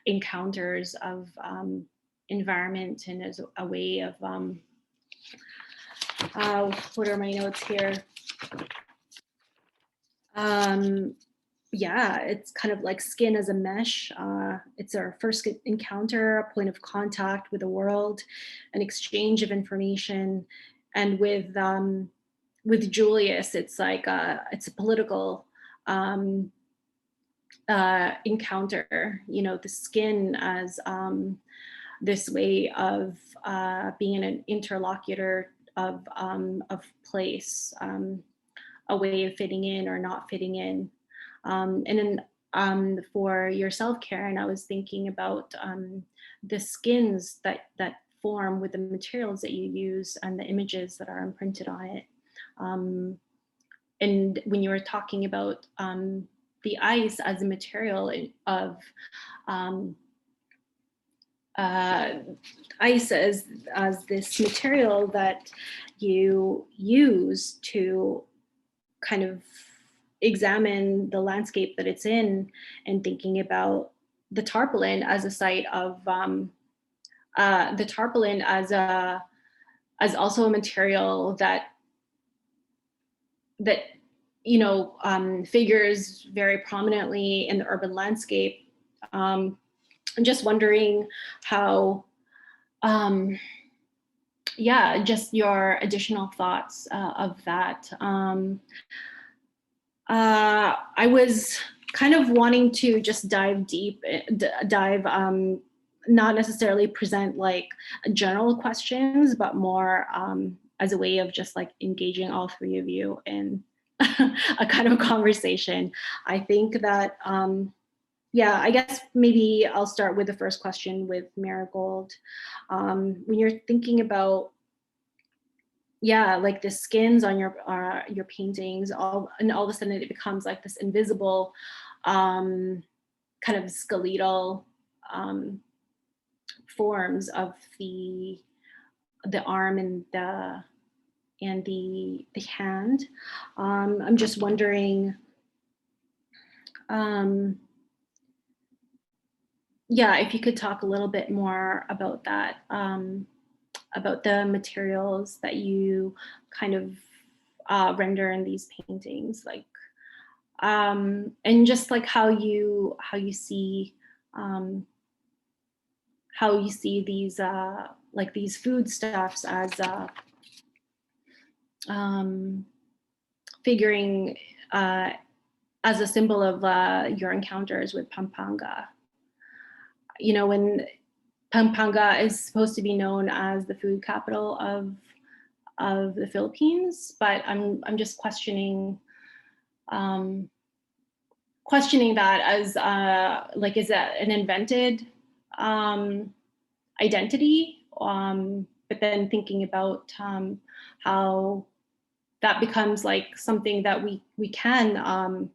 encounters of environment, and as a way of, what are my notes here? Yeah, it's kind of like skin as a mesh. It's our first encounter, a point of contact with the world, an exchange of information. And with Julius, it's like it's a political encounter. The skin as this way of being an interlocutor of place, a way of fitting in or not fitting in. And then for yourself, Karen, I was thinking about the skins that form with the materials that you use and the images that are imprinted on it. And when you were talking about the ice as a material of ice as this material that you use to kind of examine the landscape that it's in, and thinking about the tarpaulin as a site of the tarpaulin as also a material that figures very prominently in the urban landscape. I'm just wondering how, just your additional thoughts of that. I was kind of wanting to just dive deep, not necessarily present like general questions, but more as a way of just like engaging all three of you in a kind of conversation. I think that, I guess maybe I'll start with the first question with Marigold. When you're thinking about, like the skins on your paintings, and all of a sudden it becomes like this invisible kind of skeletal forms of the arm and the hand. I'm just wondering, if you could talk a little bit more about that, about the materials that you kind of render in these paintings, like, and just like how you see these like these foodstuffs as figuring as a symbol of your encounters with Pampanga. When Pampanga is supposed to be known as the food capital of the Philippines, but I'm just questioning that as like, is that an invented identity? But then thinking about how that becomes like something that we can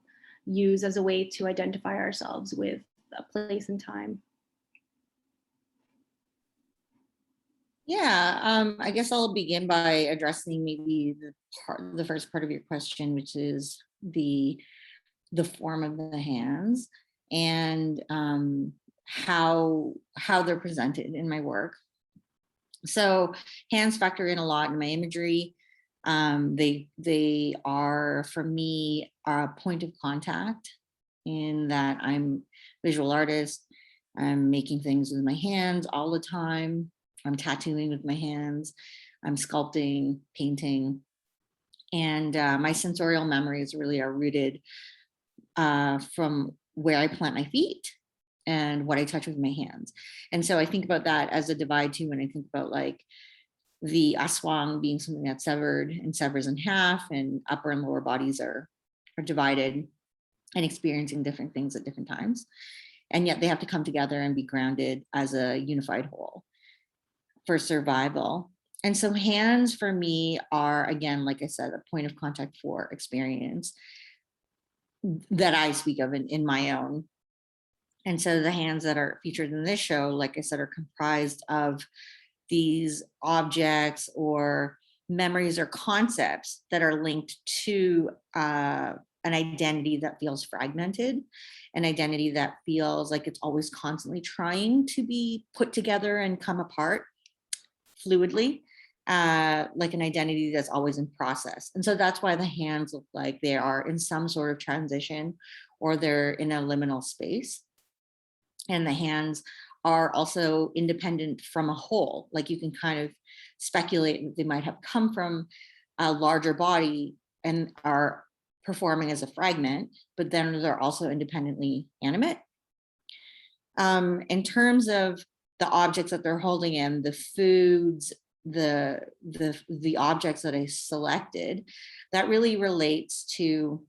use as a way to identify ourselves with a place and time. Yeah, I guess I'll begin by addressing maybe the first part of your question, which is the form of the hands and how they're presented in my work. So hands factor in a lot in my imagery. They are, for me, a point of contact, in that I'm a visual artist. I'm making things with my hands all the time. I'm tattooing with my hands. I'm sculpting, painting. And my sensorial memories really are rooted from where I plant my feet and what I touch with my hands. And so I think about that as a divide too, when I think about like the aswang being something that's severed and severs in half, and upper and lower bodies are divided and experiencing different things at different times. And yet they have to come together and be grounded as a unified whole for survival. And so hands for me are, again, like I said, a point of contact for experience that I speak of in my own. And so the hands that are featured in this show, like I said, are comprised of these objects or memories or concepts that are linked to an identity that feels fragmented, an identity that feels like it's always constantly trying to be put together and come apart fluidly, like an identity that's always in process. And so that's why the hands look like they are in some sort of transition, or they're in a liminal space. And the hands are also independent from a whole. Like you can kind of speculate that they might have come from a larger body and are performing as a fragment, but then they're also independently animate. In terms of the objects that they're holding in, the foods, the objects that I selected, that really relates to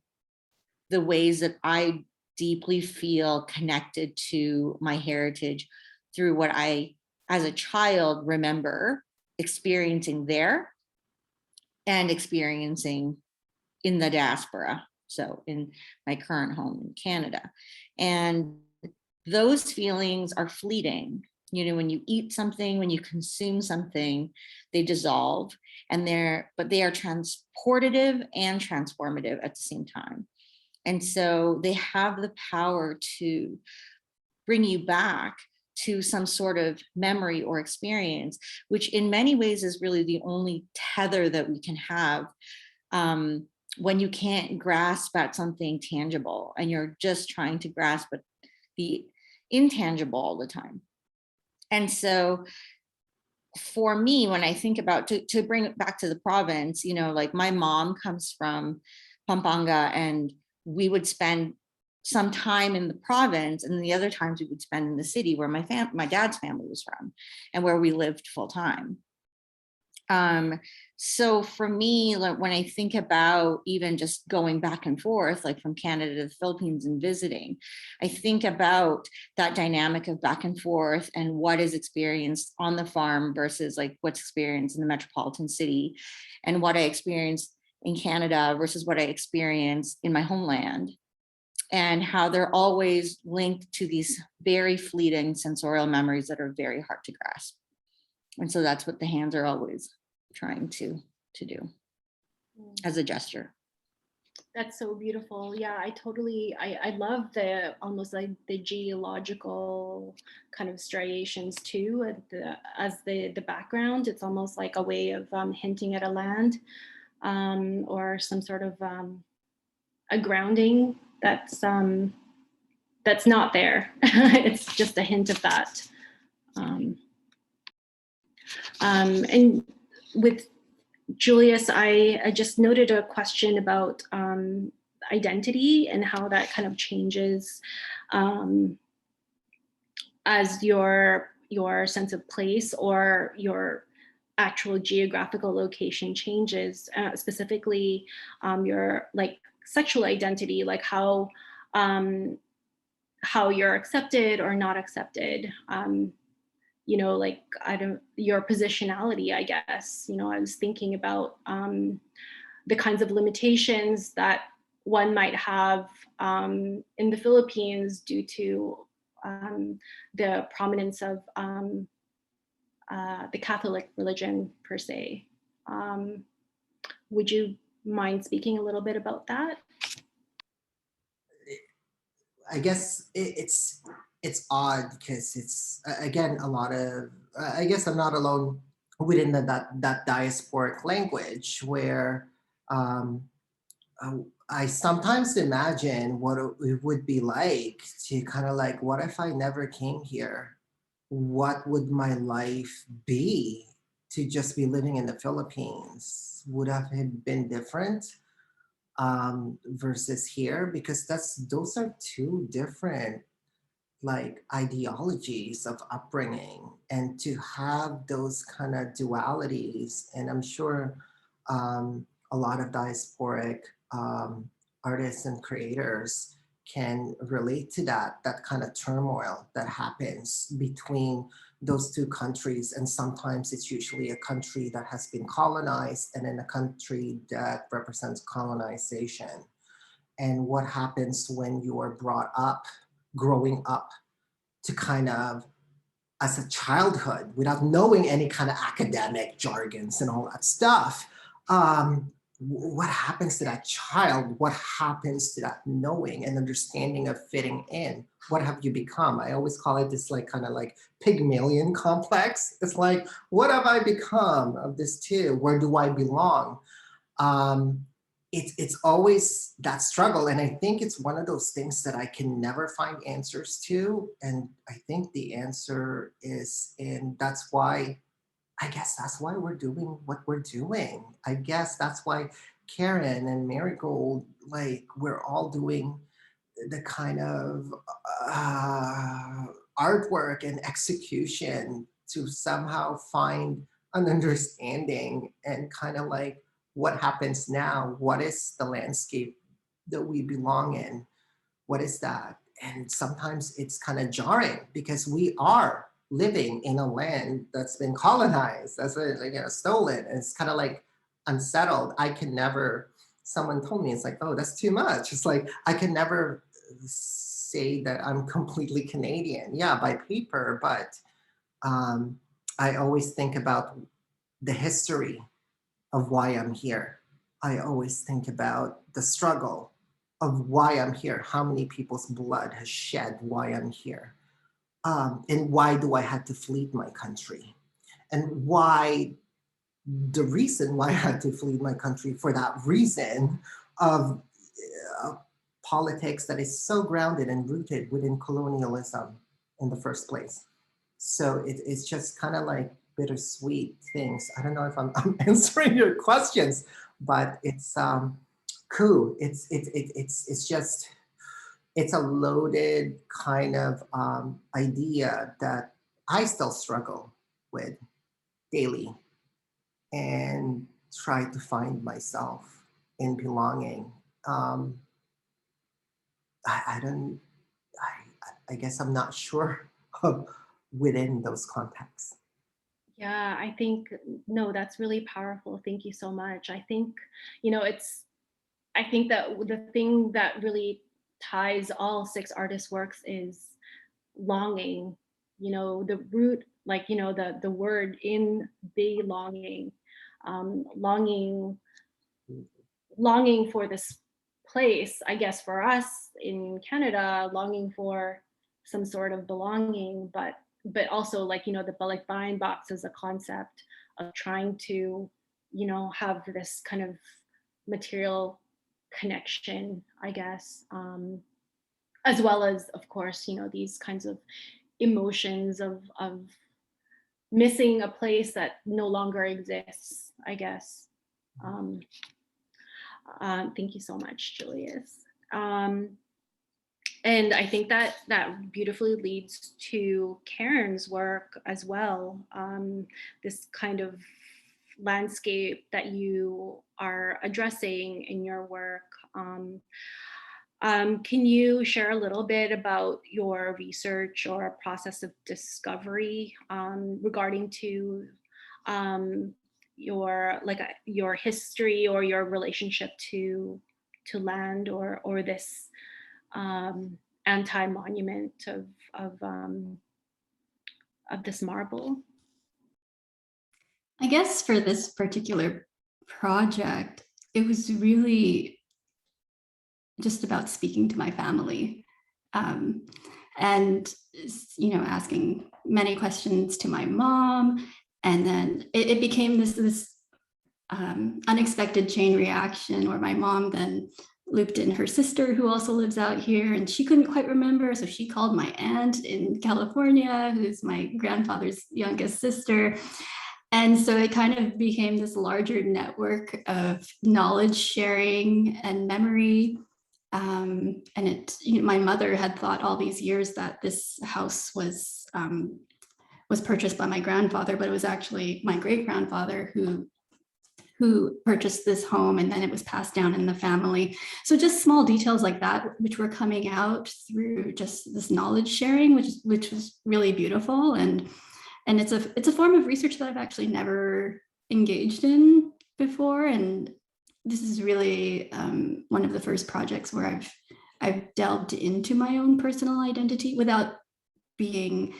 the ways that I deeply feel connected to my heritage through what I, as a child, remember experiencing there and experiencing in the diaspora. so in my current home in Canada. And those feelings are fleeting. You know, when you eat something, when you consume something, they dissolve, and but they are transportative and transformative at the same time. And so they have the power to bring you back to some sort of memory or experience, which in many ways is really the only tether that we can have when you can't grasp at something tangible and you're just trying to grasp at the intangible all the time. And so for me, when I think about, to bring it back to the province, you know, like my mom comes from Pampanga, and we would spend some time in the province, and the other times we would spend in the city where my dad's family was from and where we lived full time. So for me, like when I think about even just going back and forth, like from Canada to the Philippines and visiting, I think about that dynamic of back and forth and what is experienced on the farm versus like what's experienced in the metropolitan city, and what I experienced in Canada versus what I experienced in my homeland, and how they're always linked to these very fleeting sensorial memories that are very hard to grasp. And so that's what the hands are always trying to do as a gesture. That's so beautiful. Yeah, I love the almost like the geological kind of striations too, as the background. It's almost like a way of hinting at a land or some sort of a grounding that's not there. It's just a hint of that. And with Julius, I just noted a question about identity and how that kind of changes as your sense of place or your actual geographical location changes, specifically your like sexual identity, like how you're accepted or not accepted. You know, like your positionality, I guess. You know, I was thinking about the kinds of limitations that one might have in the Philippines due to the prominence of the Catholic religion per se. Would you mind speaking a little bit about that? I guess it's odd because it's again a lot of I guess I'm not alone within that diasporic language where I sometimes imagine what it would be like to kind of like, what if I never came here? What would my life be to just be living in the Philippines? Would have it been different versus here? Because those are two different like ideologies of upbringing, and to have those kind of dualities. And I'm sure a lot of diasporic artists and creators can relate to that kind of turmoil that happens between those two countries. And sometimes it's usually a country that has been colonized and then a country that represents colonization. And what happens when you are brought up, growing up to kind of as a childhood without knowing any kind of academic jargons and all that stuff. What happens to that child? What happens to that knowing and understanding of fitting in? What have you become? I always call it this like kind of like Pygmalion complex. It's like, what have I become of this too? Where do I belong? It's always that struggle. And I think it's one of those things that I can never find answers to. And I think the answer is that's why we're doing what we're doing. I guess that's why Karen and Marigold, like we're all doing the kind of artwork and execution to somehow find an understanding and kind of like, what happens now? What is the landscape that we belong in? What is that? And sometimes it's kind of jarring because we are living in a land that's been colonized, that's like, stolen. And it's kind of like unsettled. I can never someone told me, it's like, oh, that's too much. It's like, I can never say that I'm completely Canadian. Yeah, by paper, but I always think about the history of why I'm here. I always think about the struggle of why I'm here, how many people's blood has shed why I'm here, and why do I have to flee my country, and why the reason why I had to flee my country for that reason of politics that is so grounded and rooted within colonialism in the first place. So it's just kind of like bittersweet things. I don't know if I'm answering your questions, but it's cool. It's just, it's a loaded kind of idea that I still struggle with daily and try to find myself in belonging. I guess I'm not sure of within those contexts. Yeah, I think, no, that's really powerful. Thank you so much. I think, I think that the thing that really ties all 6 artists' works is longing, the root, like, the word in belonging, longing for this place, I guess for us in Canada, longing for some sort of belonging, but also, like, the Balikbayan Box as a concept of trying to, have this kind of material connection, I guess, as well as, of course, these kinds of emotions of missing a place that no longer exists, I guess. Thank you so much, Julius. And I think that beautifully leads to Karen's work as well. This kind of landscape that you are addressing in your work. Can you share a little bit about your research or process of discovery regarding to your history or your relationship to land or this anti-monument of this marble? I guess for this particular project, it was really just about speaking to my family, and asking many questions to my mom, and then it became this unexpected chain reaction where my mom then looped in her sister who also lives out here, and she couldn't quite remember, so she called my aunt in California, who's my grandfather's youngest sister. And so it kind of became this larger network of knowledge sharing and memory. And my mother had thought all these years that this house was purchased by my grandfather, but it was actually my great-grandfather who purchased this home, and then it was passed down in the family. So just small details like that, which were coming out through just this knowledge sharing, which was really beautiful. And it's a form of research that I've actually never engaged in before. And this is really one of the first projects where I've delved into my own personal identity without being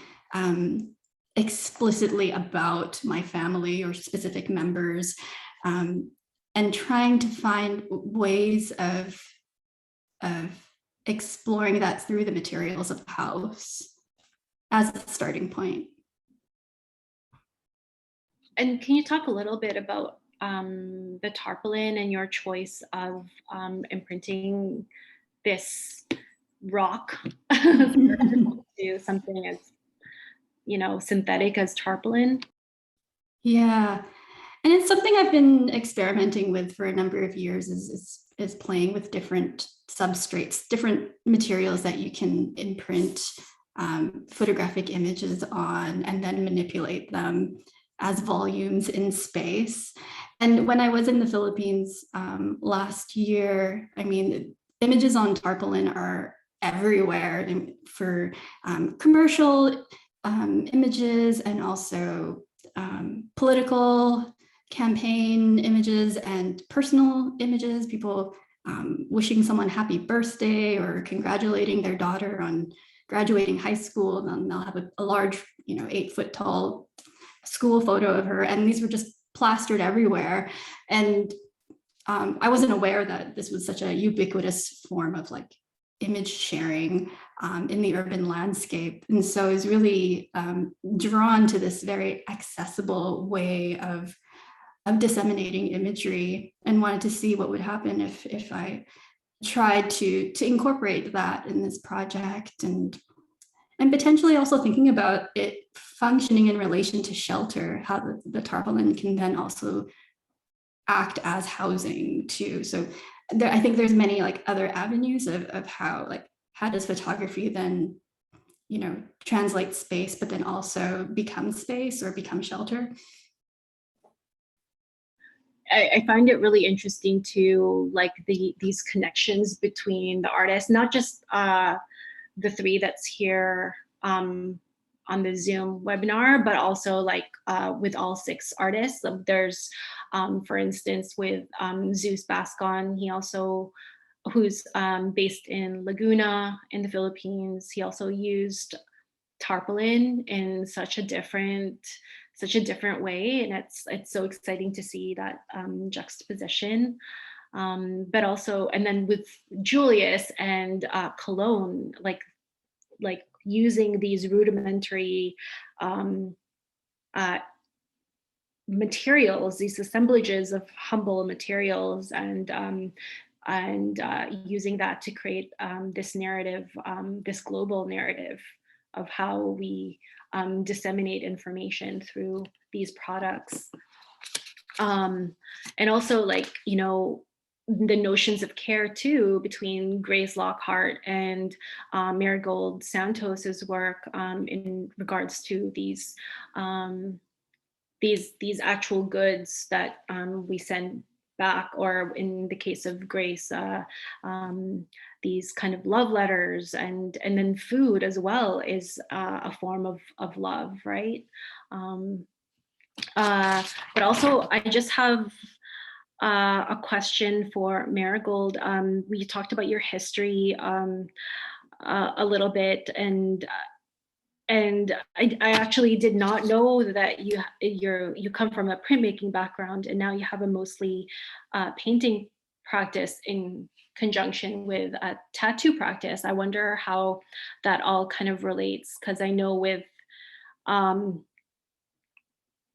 explicitly about my family or specific members, and trying to find ways of exploring that through the materials of the house as a starting point. And can you talk a little bit about the tarpaulin and your choice of imprinting this rock to something as synthetic as tarpaulin? Yeah, and it's something I've been experimenting with for a number of years, is playing with different substrates, different materials that you can imprint photographic images on and then manipulate them as volumes in space. And when I was in the Philippines last year, I mean, images on tarpaulin are everywhere for commercial images, and also political campaign images and personal images, people wishing someone happy birthday or congratulating their daughter on graduating high school. And then they'll have a large, 8-foot tall school photo of her. And these were just plastered everywhere. And I wasn't aware that this was such a ubiquitous form of like image sharing in the urban landscape. And so I was really drawn to this very accessible way of disseminating imagery, and wanted to see what would happen if I tried to incorporate that in this project, and potentially also thinking about it functioning in relation to shelter, how the tarpaulin can then also act as housing too. So I think there's many like other avenues of how does photography then, translate space, but then also become space or become shelter. I find it really interesting to like these connections between the artists, not just the three that's here on the Zoom webinar, but also like with all 6 artists. There's, for instance, with Zeus Bascon, he also, who's based in Laguna in the Philippines, he also used tarpaulin in such a different way, and it's so exciting to see that juxtaposition. But also, and then with Julius and Cologne, like using these rudimentary materials, these assemblages of humble materials, and using that to create this narrative, this global narrative of how we disseminate information through these products. And also like, the notions of care too, between Grace Lockhart and Marigold Santos's work in regards to these actual goods that we send back, or in the case of Grace, these kind of love letters, and then food as well is a form of love, right? But also, I just have a question for Marigold. We talked about your history a little bit, and I actually did not know that you come from a printmaking background, and now you have a mostly painting practice in conjunction with a tattoo practice. I wonder how that all kind of relates, because I know with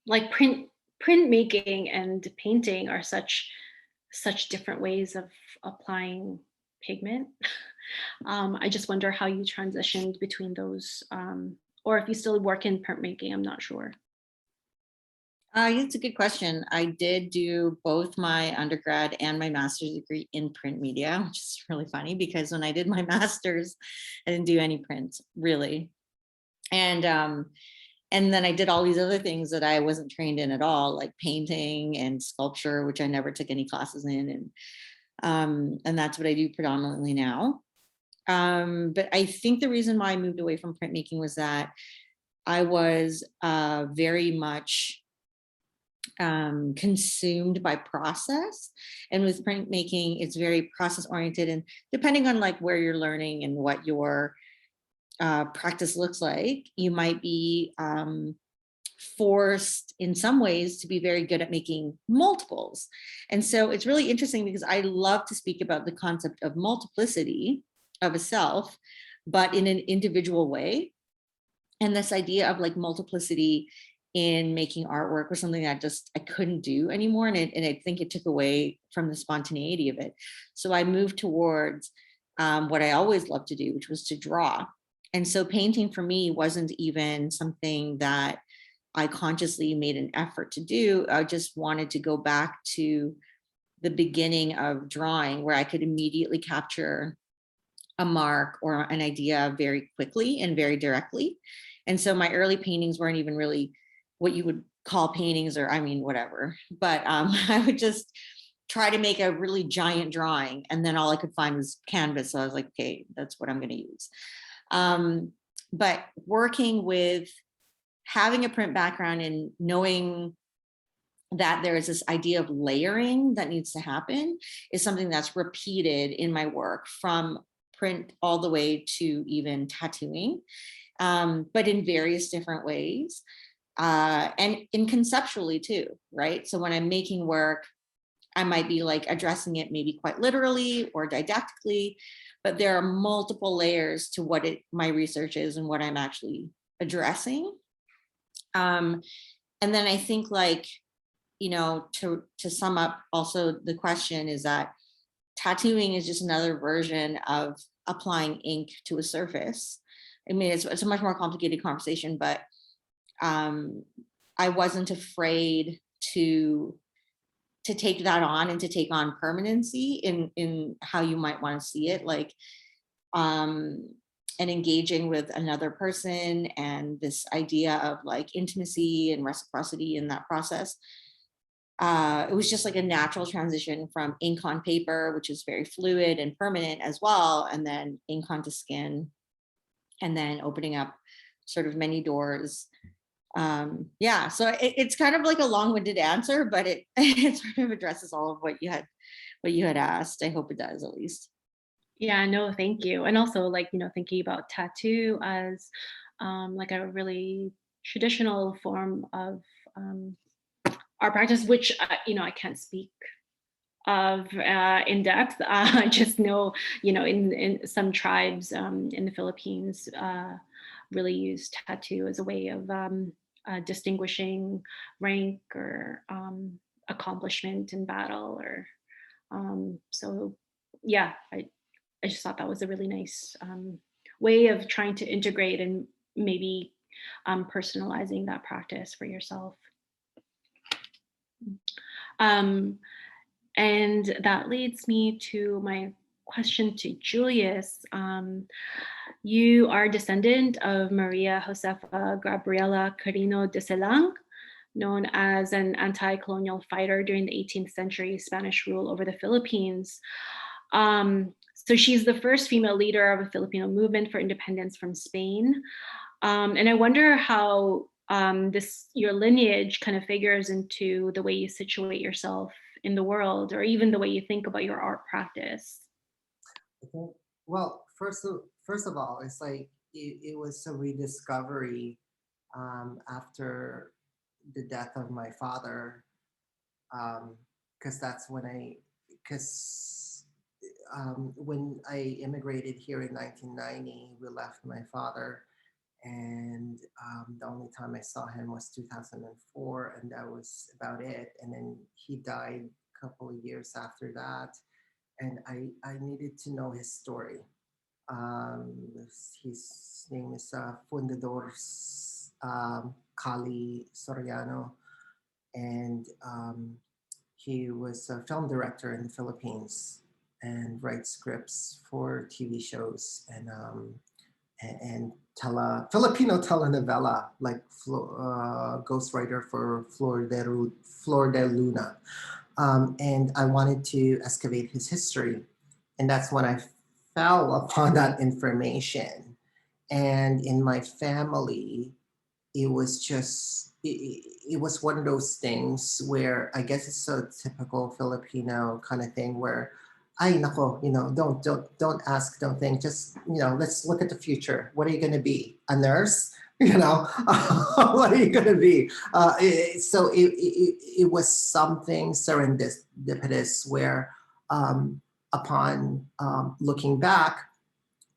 like printmaking and painting are such different ways of applying pigment. I just wonder how you transitioned between those, or if you still work in printmaking. I'm not sure. It's a good question. I did do both my undergrad and my master's degree in print media, which is really funny because when I did my master's, I didn't do any print really. And then I did all these other things that I wasn't trained in at all, like painting and sculpture, which I never took any classes in. And that's what I do predominantly now. But I think the reason why I moved away from printmaking was that I was very much consumed by process, and with printmaking it's very process oriented, and depending on like where you're learning and what your practice looks like, you might be forced in some ways to be very good at making multiples. And so it's really interesting because I love to speak about the concept of multiplicity of a self, but in an individual way. And this idea of like multiplicity in making artwork was something that I couldn't do anymore. And I think it took away from the spontaneity of it. So I moved towards what I always loved to do, which was to draw. And so painting for me wasn't even something that I consciously made an effort to do. I just wanted to go back to the beginning of drawing, where I could immediately capture a mark or an idea very quickly and very directly. And so my early paintings weren't even really what you would call paintings, or I mean, whatever. But I would just try to make a really giant drawing, and then all I could find was canvas. So I was like, okay, that's what I'm going to use. But working with having a print background and knowing that there is this idea of layering that needs to happen is something that's repeated in my work from print all the way to even tattooing, but in various different ways. And in conceptually too, right? So when I'm making work, I might be like addressing it maybe quite literally or didactically, but there are multiple layers to what my research is and what I'm actually addressing. And then I think, like, you know, to sum up also the question is that tattooing is just another version of applying ink to a surface. I mean, it's a much more complicated conversation, but I wasn't afraid to take that on and to take on permanency in how you might want to see it, like, and engaging with another person and this idea of like intimacy and reciprocity in that process. It was just like a natural transition from ink on paper, which is very fluid and permanent as well, and then ink onto skin, and then opening up sort of many doors. Yeah, so it's kind of like a long-winded answer, but it sort of addresses all of what you had asked. I hope it does, at least. Yeah, no, thank you. And also, like, you know, thinking about tattoo as like a really traditional form of art practice, which, you know, I can't speak of in depth. I just know, you know, in some tribes in the Philippines really use tattoo as a way of distinguishing rank or accomplishment in battle, or so yeah, I just thought that was a really nice way of trying to integrate and maybe personalizing that practice for yourself. And that leads me to my question to Julius. You are a descendant of Maria Josefa Gabriela Carino de Selang, known as an anti-colonial fighter during the 18th century Spanish rule over the Philippines. So she's the first female leader of a Filipino movement for independence from Spain. And I wonder how your lineage kind of figures into the way you situate yourself in the world, or even the way you think about your art practice. Okay. Well, first of all, it's like it was a rediscovery after the death of my father, because that's when when I immigrated here in 1990, we left my father, and the only time I saw him was 2004, and that was about it. And then he died a couple of years after that, and I needed to know his story. His name is Fundador Kali Soriano, and he was a film director in the Philippines and writes scripts for TV shows and Filipino telenovela, like ghostwriter for Flor de Luna. And I wanted to excavate his history. And that's when I fell upon that information. And in my family, it was just, it was one of those things where I guess it's a typical Filipino kind of thing where, ay nako, you know, don't ask, don't think, just, you know, let's look at the future. What are you going to be? A nurse? You know, what are you going to be? So it was something serendipitous where upon looking back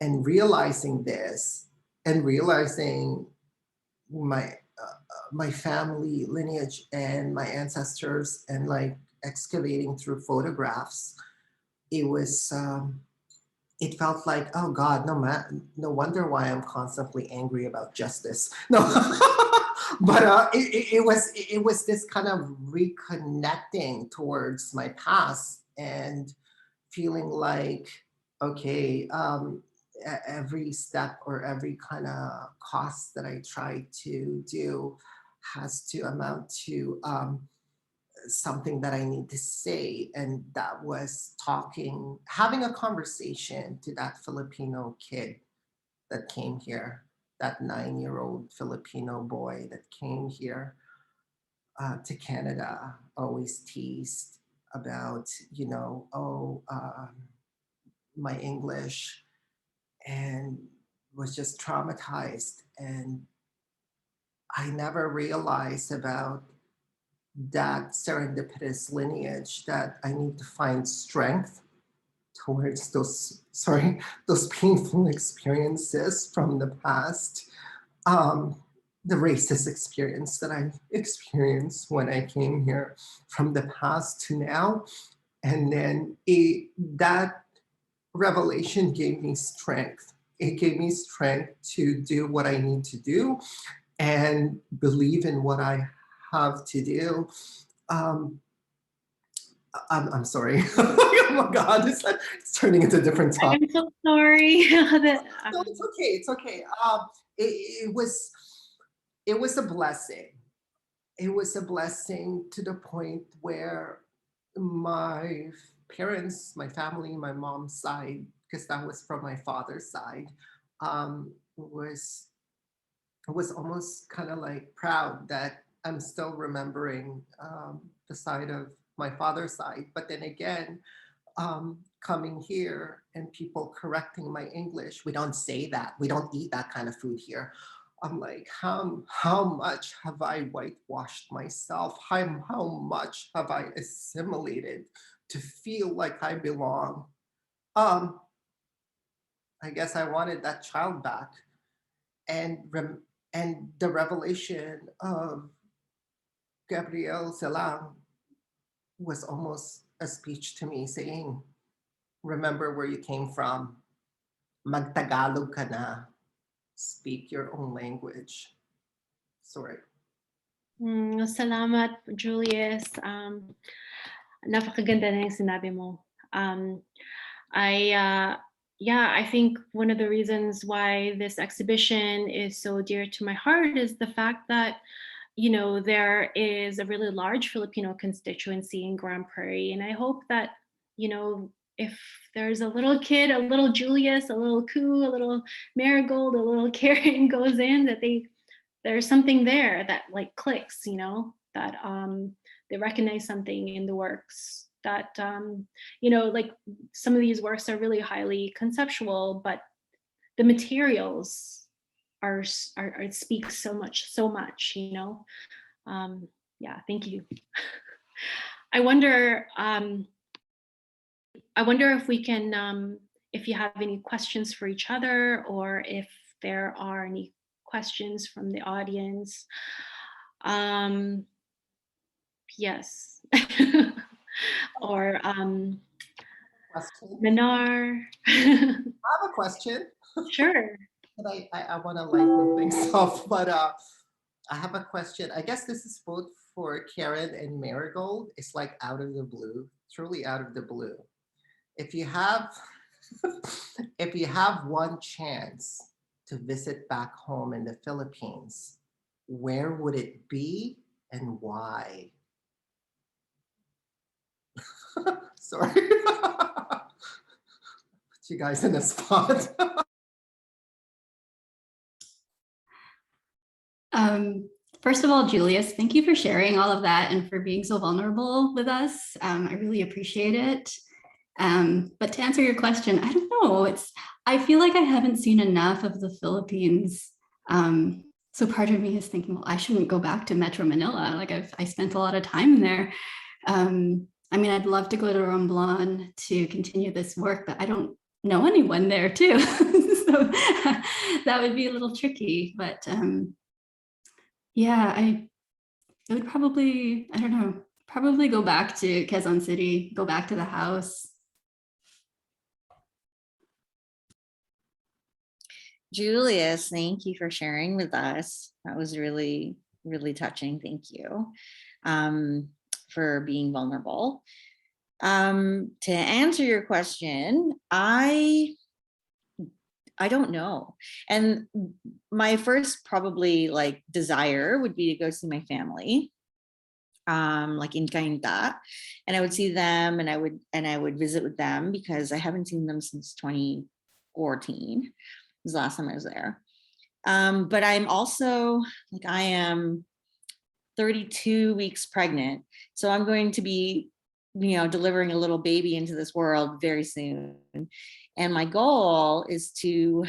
and realizing this and realizing my family lineage and my ancestors, and like excavating through photographs, it was it felt like, oh God, no wonder why I'm constantly angry about justice. No, but it was this kind of reconnecting towards my past and feeling like, okay, every step or every kind of cost that I try to do has to amount to something that I need to say. And that was having a conversation to that Filipino kid that came here, that 9-year-old Filipino boy that came here. to Canada always teased about, my English, and was just traumatized. And I never realized about that serendipitous lineage that I need to find strength towards those painful experiences from the past. The racist experience that I experienced when I came here from the past to now. And then that revelation gave me strength. It gave me strength to do what I need to do and believe in what I have to do. I'm sorry. Oh my God, it's turning into a different topic. I'm so sorry. No, it's okay. It's okay. It was a blessing. It was a blessing to the point where my parents, my family, my mom's side, because that was from my father's side, was almost kind of like proud that I'm still remembering the side of my father's side. But then again, coming here and people correcting my English, we don't say that. We don't eat that kind of food here. I'm like, how much have I whitewashed myself? How much have I assimilated to feel like I belong? I guess I wanted that child back. And the revelation of Gabriel Zelamay was almost a speech to me saying, remember where you came from. Magtagalog ka na. Speak your own language. Sorry. Salamat, Julius. Napakaganda na yung sinabi mo. I think one of the reasons why this exhibition is so dear to my heart is the fact that, there is a really large Filipino constituency in Grand Prairie. And I hope that, if there's a little kid, a little Julius, a little Koo, a little Marigold, a little Karen goes in, that there's something there that like clicks, that they recognize something in the works, that like some of these works are really highly conceptual, but the materials are it speaks so much. Thank you. I wonder if we can, if you have any questions for each other, or if there are any questions from the audience. Yes. Or Manar. I have a question. Sure. But I want to lighten things off, but I have a question. I guess this is both for Karen and Marigold. It's like out of the blue, truly out of the blue. If you have one chance to visit back home in the Philippines, where would it be and why? Sorry. Put you guys in the spot. First of all, Julius, thank you for sharing all of that and for being so vulnerable with us. I really appreciate it. But to answer your question, I don't know. I feel like I haven't seen enough of the Philippines. So part of me is thinking, well, I shouldn't go back to Metro Manila. Like I spent a lot of time there. I'd love to go to Romblon to continue this work, but I don't know anyone there too. So that would be a little tricky, but I would probably, I don't know, probably go back to Quezon City, go back to the house. Julius, thank you for sharing with us. That was really, really touching. Thank you for being vulnerable. To answer your question, I don't know. And my first probably desire would be to go see my family, like in Cainta, and I would see them and I would visit with them because I haven't seen them since 2014. Was the last time I was there. But I'm also I am 32 weeks pregnant. So I'm going to be, delivering a little baby into this world very soon. And my goal is to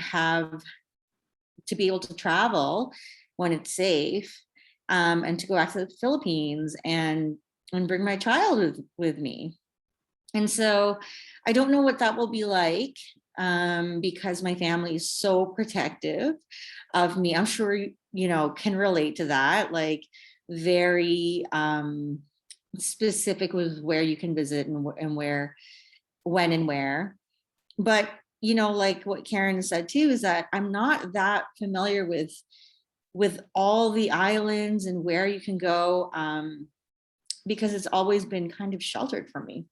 be able to travel when it's safe, and to go back to the Philippines and bring my child with me. And so I don't know what that will be like, because my family is so protective of me. I'm sure can relate to that, like very specific with where you can visit and where, when and where. But like what Karen said too, is that I'm not that familiar with all the islands and where you can go, because it's always been kind of sheltered from me.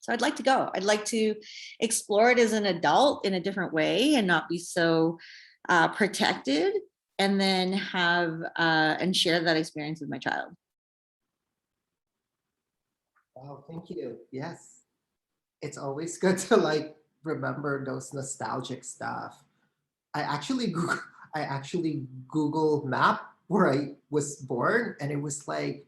So I'd like to go. I'd like to explore it as an adult in a different way and not be so protected, and then have and share that experience with my child. Wow, thank you. Yes. It's always good to like remember those nostalgic stuff. I actually Google, I actually Google map where I was born, and it was like,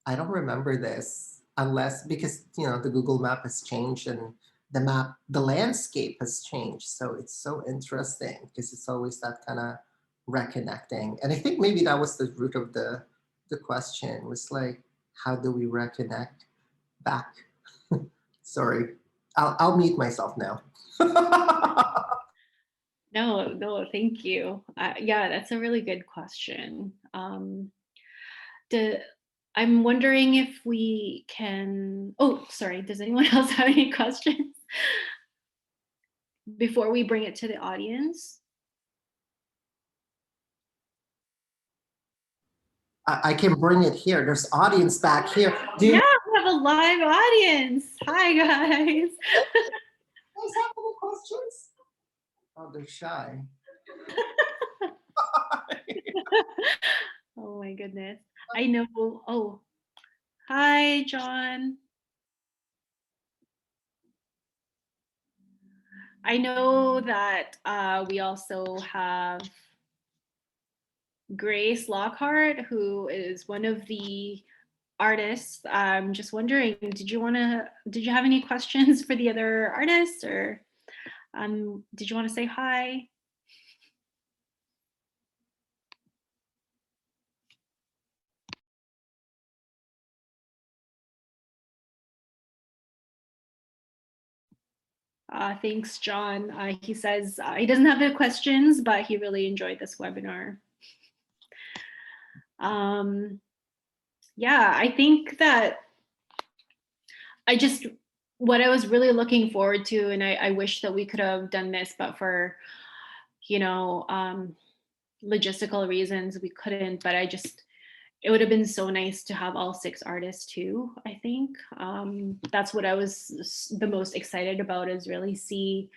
I don't remember this unless, because the Google map has changed and the landscape has changed. So it's so interesting because it's always that kind of reconnecting. And I think maybe that was the root of the question, was like, how do we reconnect back? Sorry, I'll mute myself now. No, thank you. Yeah, that's a really good question. I'm wondering if we can, oh, sorry, does anyone else have any questions before we bring it to the audience? I can bring it here. There's audience back here. Do you Yeah, we have a live audience. Hi, guys. guys have any questions? Oh, they're shy. Oh my goodness. I know. Oh, hi, John. I know that we also have Grace Lockhart, who is one of the artists. I'm just wondering, did you have any questions for the other artists, or did you want to say hi? Thanks, John. He says he doesn't have the questions, but he really enjoyed this webinar. Yeah, I think that what I was really looking forward to, and I wish that we could have done this, but for, logistical reasons, we couldn't, but it would have been so nice to have all 6 artists too, I think. That's what I was the most excited about, is really see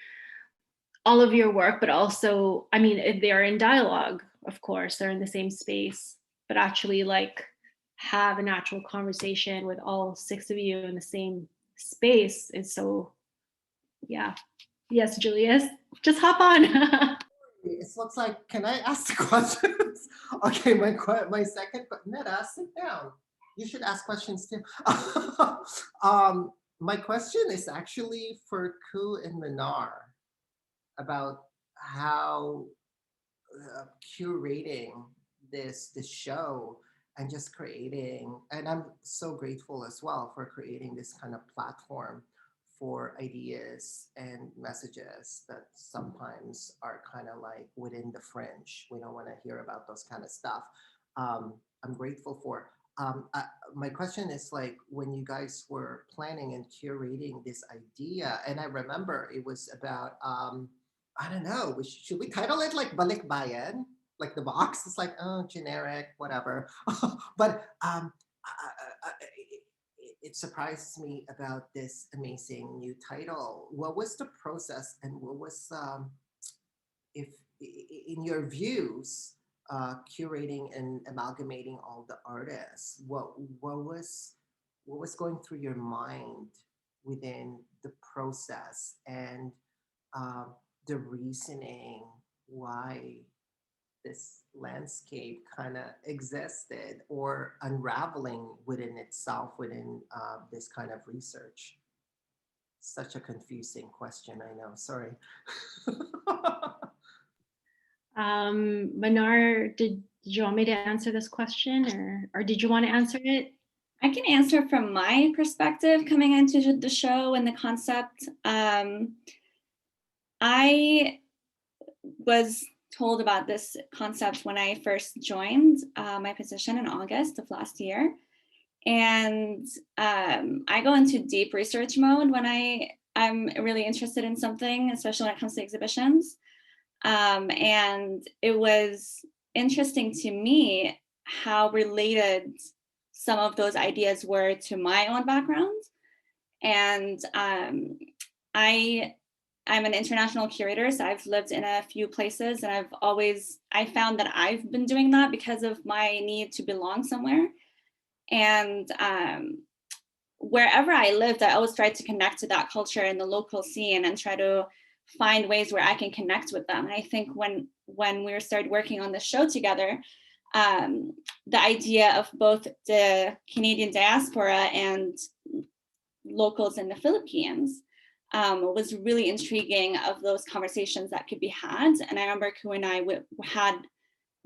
all of your work, but also, I mean, they are in dialogue, of course, they're in the same space, but actually like have an actual conversation with all 6 of you in the same space is so, yeah. Yes, Julius, just hop on. It looks like, can I ask the questions? Okay, my second, Netta, sit down. You should ask questions too. My question is actually for Ku and Manar about how curating this show and just creating, and I'm so grateful as well for creating this kind of platform for ideas and messages that sometimes are kind of like within the fringe. We don't want to hear about those kind of stuff. I'm grateful for. My question is, like, when you guys were planning and curating this idea, and I remember it was about, I don't know, should we title it like Balikbayan? Like the box? It's like, oh, generic, whatever. But it surprises me about this amazing new title. What was the process, and what was, if in your views, curating and amalgamating all the artists, what was going through your mind within the process, and the reasoning why this landscape kind of existed or unraveling within itself within this kind of research? Such a confusing question, I know, sorry. Manar, did you want me to answer this question, or did you want to answer it? I can answer from my perspective coming into the show and the concept. I was told about this concept when I first joined my position in August of last year. And I go into deep research mode when I'm really interested in something, especially when it comes to exhibitions. And it was interesting to me how related some of those ideas were to my own background. And I'm an international curator, so I've lived in a few places, and I found that I've been doing that because of my need to belong somewhere. And wherever I lived, I always tried to connect to that culture and the local scene and try to find ways where I can connect with them. And I think when we started working on the show together, the idea of both the Canadian diaspora and locals in the Philippines was really intriguing, of those conversations that could be had. And I remember Ku and I had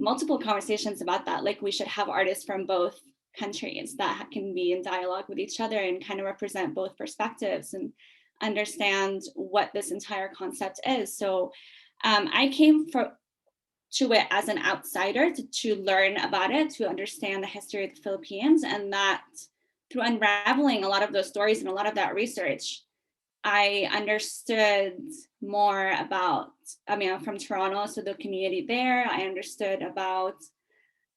multiple conversations about that, like we should have artists from both countries that can be in dialogue with each other and kind of represent both perspectives and understand what this entire concept is. So I came to it as an outsider to learn about it, to understand the history of the Philippines, and that through unraveling a lot of those stories and a lot of that research, I understood more about, I'm from Toronto, so the community there. I understood about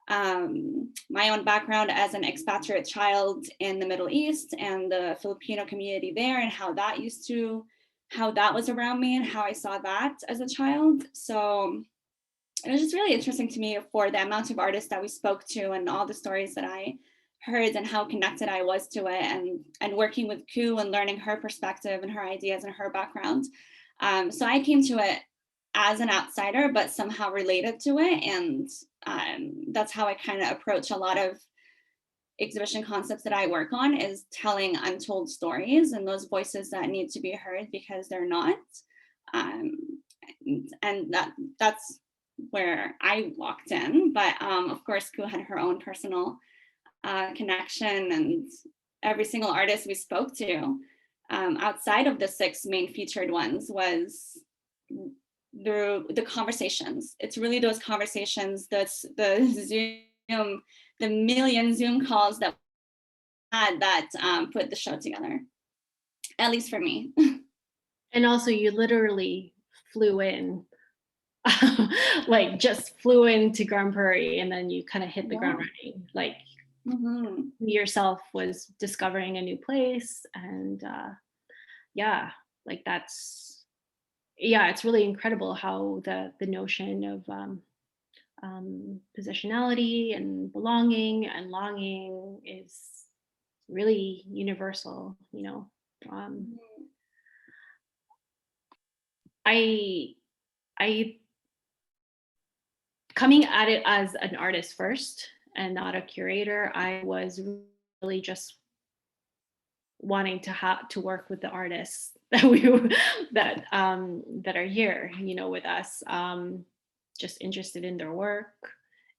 my own background as an expatriate child in the Middle East and the Filipino community there, and how that was around me and how I saw that as a child. So it was just really interesting to me for the amount of artists that we spoke to and all the stories that I heard and how connected I was to it, and working with Ku and learning her perspective and her ideas and her background. So I came to it as an outsider, but somehow related to it. And that's how I kind of approach a lot of exhibition concepts that I work on, is telling untold stories and those voices that need to be heard because they're not. And that's where I walked in. But of course, Ku had her own personal connection, and every single artist we spoke to outside of the 6 main featured ones was through the conversations. It's really those conversations, that's the Zoom, the million Zoom calls that we had that put the show together, at least for me. And also, you literally flew in, like just flew into Grand Prairie, and then you kind of hit the ground running. Like yourself was discovering a new place, and like it's really incredible how the notion of positionality and belonging and longing is really universal, I coming at it as an artist first and not a curator, I was really just wanting to work with the artists that are here, with us, just interested in their work,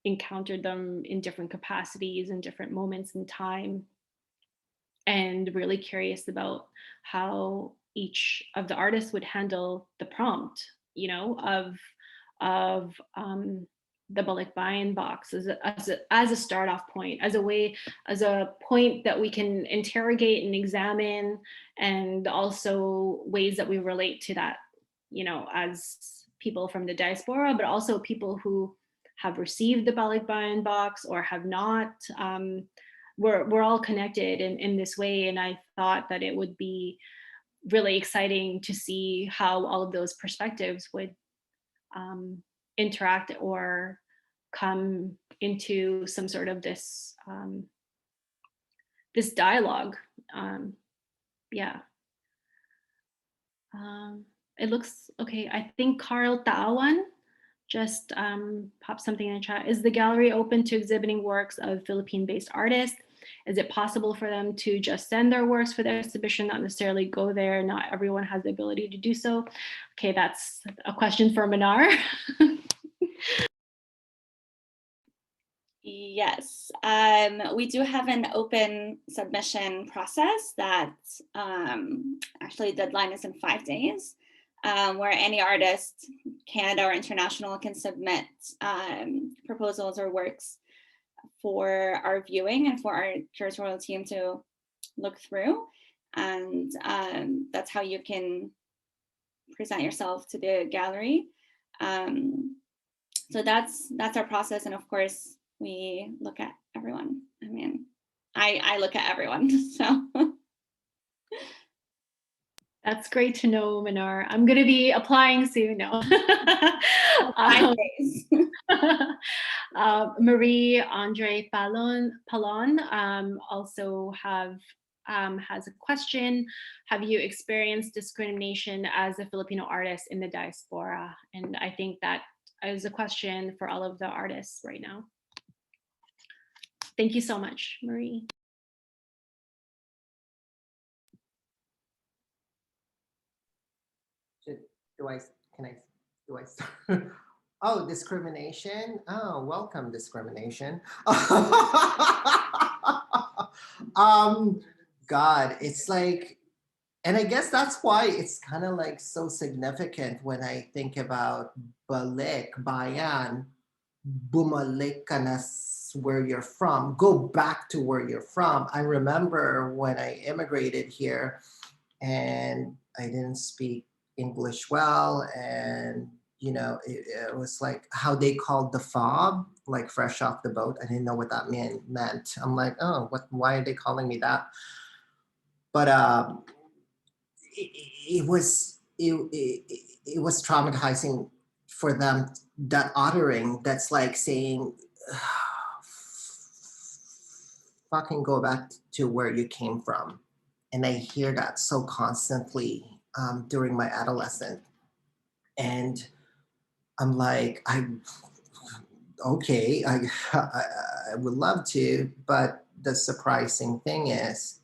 encountered them in different capacities and different moments in time, and really curious about how each of the artists would handle the prompt, of the Balikbayan Box as a start off point, as a point that we can interrogate and examine, and also ways that we relate to that, as people from the diaspora, but also people who have received the Balikbayan Box or have not. We're all connected in this way, and I thought that it would be really exciting to see how all of those perspectives would interact or come into some sort of this this dialogue. It looks okay. I think Carl Tawan just pop something in the chat. Is the gallery open to exhibiting works of Philippine-based artists? Is it possible for them to just send their works for the exhibition, not necessarily go there? Not everyone has the ability to do so. Okay, that's a question for Manar. Yes, we do have an open submission process that actually deadline is in 5 days, where any artist, Canada or international, can submit proposals or works for our viewing and for our curatorial team to look through. And that's how you can present yourself to the gallery. So that's our process. And of course, we look at everyone. I mean, I look at everyone, so. That's great to know, Manar. I'm going to be applying soon. No. 5 days. Marie Andre Palon also has a question. Have you experienced discrimination as a Filipino artist in the diaspora? And I think that is a question for all of the artists right now. Thank you so much, Marie. Do I start? Oh, discrimination. Oh, welcome, discrimination. God, it's like, and I guess that's why it's kind of like so significant when I think about Balikbayan, bumalik ka na where you're from, go back to where you're from. I remember when I immigrated here and I didn't speak English well, and it was like how they called the fob, like fresh off the boat. I didn't know what that meant. I'm like, oh, why are they calling me that? But it was traumatizing for them, that uttering that's like saying, fucking go back to where you came from. And I hear that so constantly during my adolescence. And I'm like, okay, I would love to, but the surprising thing is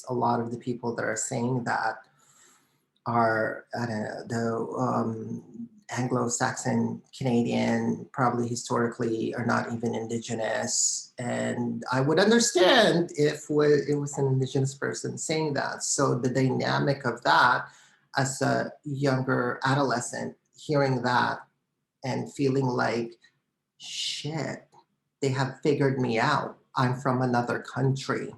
a lot of the people that are saying that are, I don't know, the Anglo-Saxon Canadian, probably historically are not even Indigenous. And I would understand if it was an Indigenous person saying that. So the dynamic of that as a younger adolescent, hearing that and feeling like, shit, they have figured me out. I'm from another country.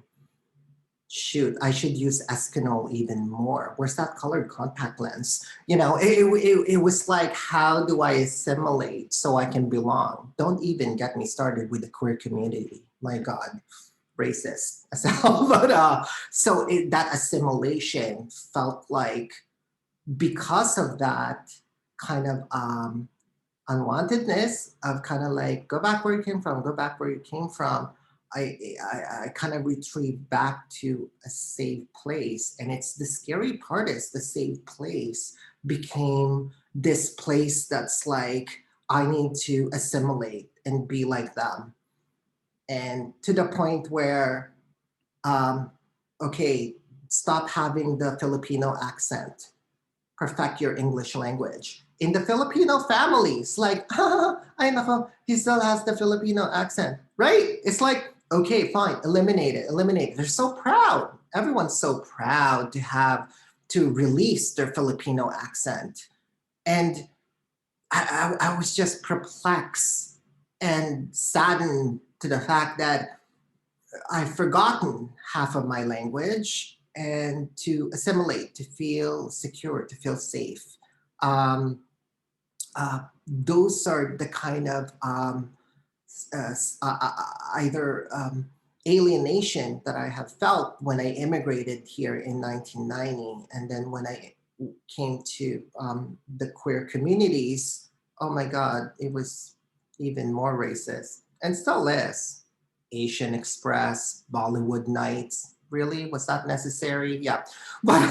Shoot, I should use Eskinol even more. Where's that colored contact lens? It was like, how do I assimilate so I can belong? Don't even get me started with the queer community. My God, racist. But so that assimilation felt like, because of that kind of unwantedness of kind of like, go back where you came from, go back where you came from. I kind of retrieve back to a safe place. And it's the scary part is the safe place became this place that's like, I need to assimilate and be like them. And to the point where, okay, stop having the Filipino accent, perfect your English language. In the Filipino families, like, ay nako, he still has the Filipino accent, right? It's like, okay, fine, eliminate it. They're so proud. Everyone's so proud to release their Filipino accent. And I was just perplexed and saddened to the fact that I've forgotten half of my language, and to assimilate, to feel secure, to feel safe. Those are the kind of either alienation that I have felt when I immigrated here in 1990. And then when I came to the queer communities, oh my God, it was even more racist, and still is. Asian Express, Bollywood nights. Really, was that necessary? Yeah, but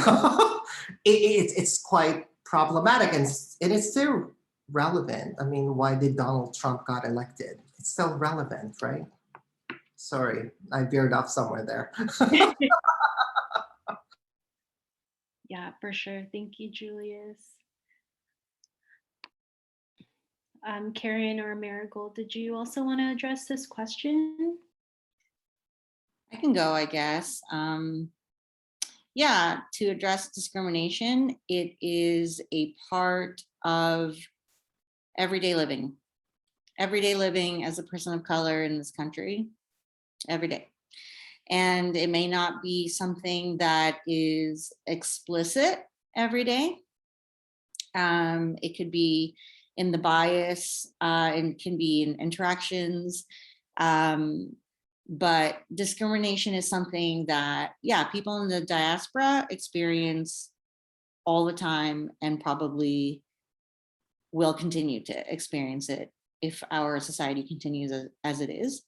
it's quite problematic, and it's still relevant. I mean, why did Donald Trump got elected? It's still relevant, right? Sorry, I veered off somewhere there. Yeah, for sure. Thank you, Julius. Karen or Marigold, did you also want to address this question? I can go, I guess. Yeah, to address discrimination, it is a part of everyday living as a person of color in this country, every day. And it may not be something that is explicit every day. It could be in the bias, and can be in interactions. But discrimination is something that, yeah, people in the diaspora experience all the time and probably will continue to experience it if our society continues as it is.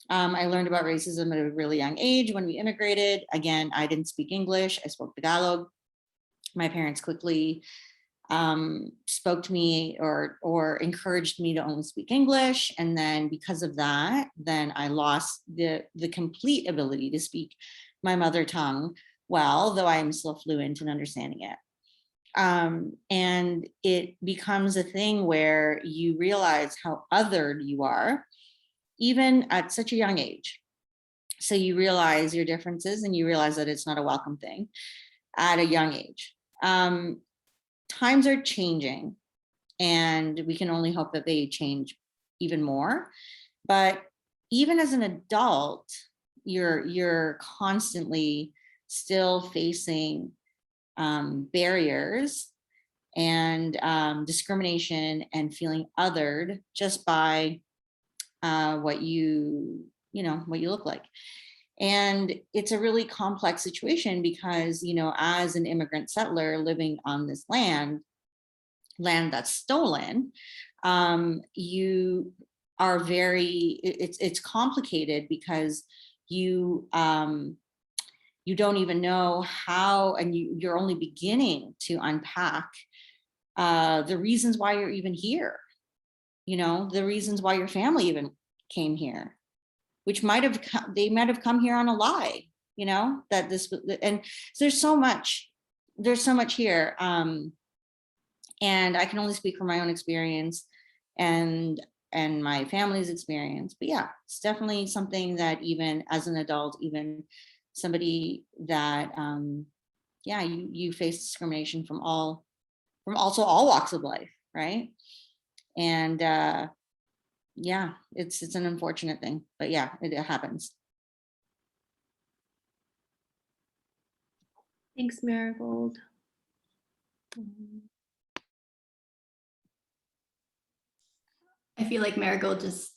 I learned about racism at a really young age when we immigrated. Again, I didn't speak English, I spoke Tagalog. My parents quickly spoke to me or encouraged me to only speak English. And then because of that, then I lost the complete ability to speak my mother tongue well, though I am still fluent in understanding it. And it becomes a thing where you realize how othered you are, even at such a young age. So you realize your differences and you realize that it's not a welcome thing at a young age. Times are changing and we can only hope that they change even more. But even as an adult, you're constantly still facing barriers and discrimination and feeling othered just by what you look like. And it's a really complex situation because, as an immigrant settler living on this land that's stolen, you are it's complicated because you don't even know how, and you're only beginning to unpack the reasons why you're even here, the reasons why your family even came here, which they might have come here on a lie, that this, and so there's so much here. And I can only speak from my own experience and my family's experience. But yeah, it's definitely something that even as an adult, even somebody that, you face discrimination from also all walks of life, right? And yeah, it's an unfortunate thing, but yeah, it happens. Thanks, Marigold. I feel like Marigold just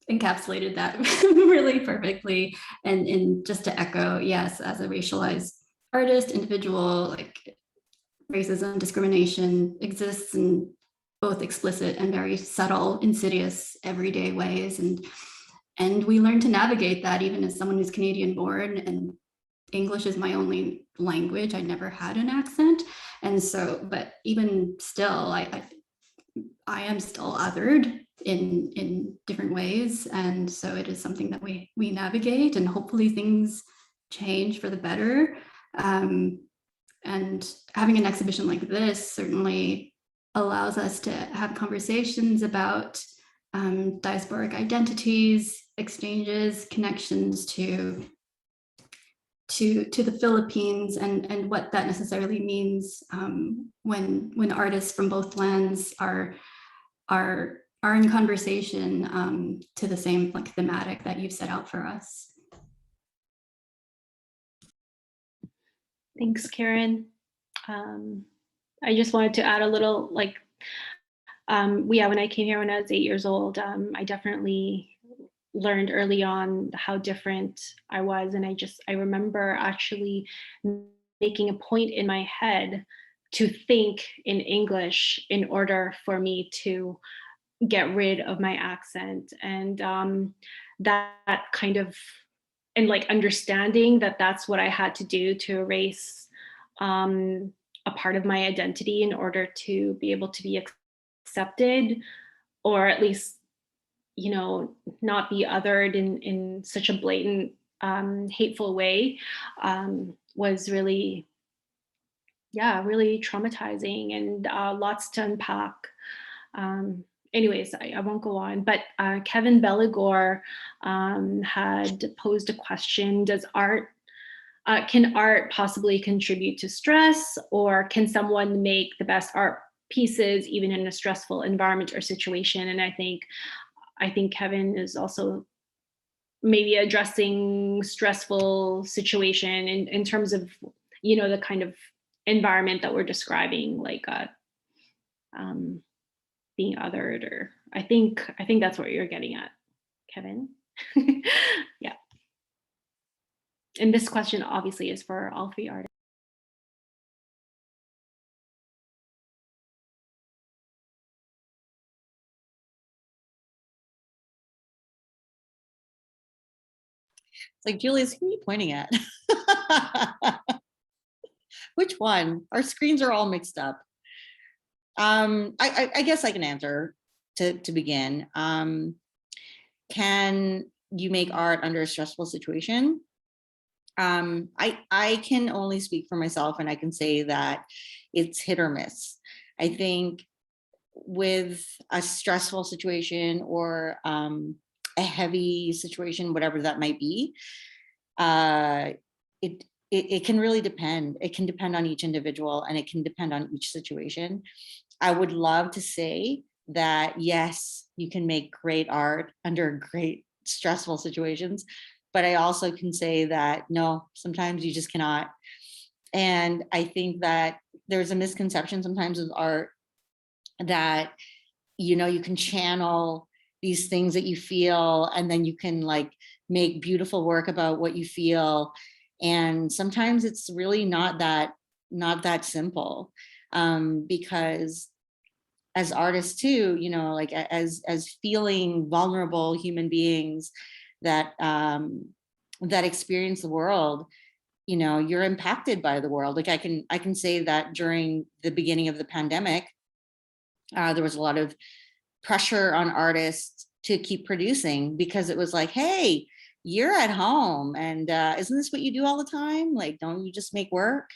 encapsulated that really perfectly. And just to echo, yes, as a racialized artist, individual, like racism, discrimination exists in both explicit and very subtle, insidious, everyday ways. And we learn to navigate that even as someone who's Canadian born, and English is my only language. I never had an accent. And so, but even still, I am still othered in different ways. And so it is something that we navigate, and hopefully things change for the better. And having an exhibition like this certainly allows us to have conversations about diasporic identities, exchanges, connections to the Philippines, and what that necessarily means when artists from both lands are in conversation to the same like thematic that you've set out for us. Thanks, Karen. I just wanted to add a little, when I came here when I was 8 years old, I definitely learned early on how different I was. And I remember actually making a point in my head to think in English in order for me to get rid of my accent. And that kind of, and like understanding that that's what I had to do to erase a part of my identity in order to be able to be accepted, or at least, not be othered in such a blatant, hateful way, was really, really traumatizing, and lots to unpack. Anyways, I won't go on, but Kevin Belligor had posed a question: can art possibly contribute to stress, or can someone make the best art pieces even in a stressful environment or situation? And I think Kevin is also maybe addressing stressful situation in terms of, the kind of environment that we're describing, like being othered, or I think that's what you're getting at, Kevin. Yeah. And this question obviously is for all three artists. It's like, Julius, who are you pointing at? Which one? Our screens are all mixed up. I guess I can answer to begin. Can you make art under a stressful situation? I can only speak for myself, and I can say that it's hit or miss. I think with a stressful situation or a heavy situation, whatever that might be, it can really depend. It can depend on each individual, and it can depend on each situation. I would love to say that, yes, you can make great art under great stressful situations, but I also can say that, no, sometimes you just cannot. And I think that there's a misconception sometimes with art that, you can channel these things that you feel, and then you can like make beautiful work about what you feel. And sometimes it's really not that simple, because as artists too, like as feeling vulnerable human beings that that experience the world, you're impacted by the world. Like I can say that during the beginning of the pandemic, there was a lot of pressure on artists to keep producing, because it was like, hey, you're at home, and isn't this what you do all the time? Like, don't you just make work?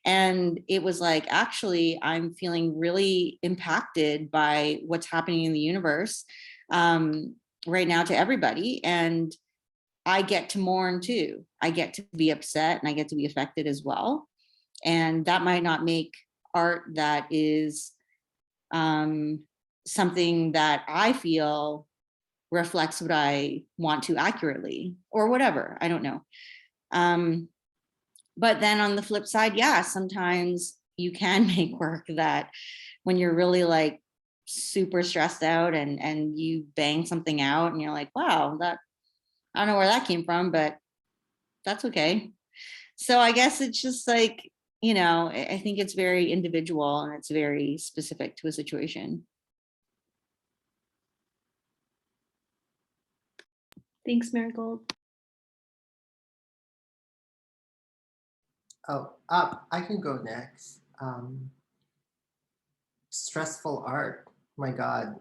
And it was like, actually, I'm feeling really impacted by what's happening in the universe right now to everybody. And I get to mourn too. I get to be upset, and I get to be affected as well. And that might not make art that is something that I feel reflects what I want to accurately, or whatever, I don't know. But then on the flip side, yeah, sometimes you can make work that when you're really like super stressed out, and you bang something out, and you're like, wow, that, I don't know where that came from, but that's okay. So I guess it's just like, I think it's very individual, and it's very specific to a situation. Thanks, Marigold. Oh, I can go next. Stressful art. My God.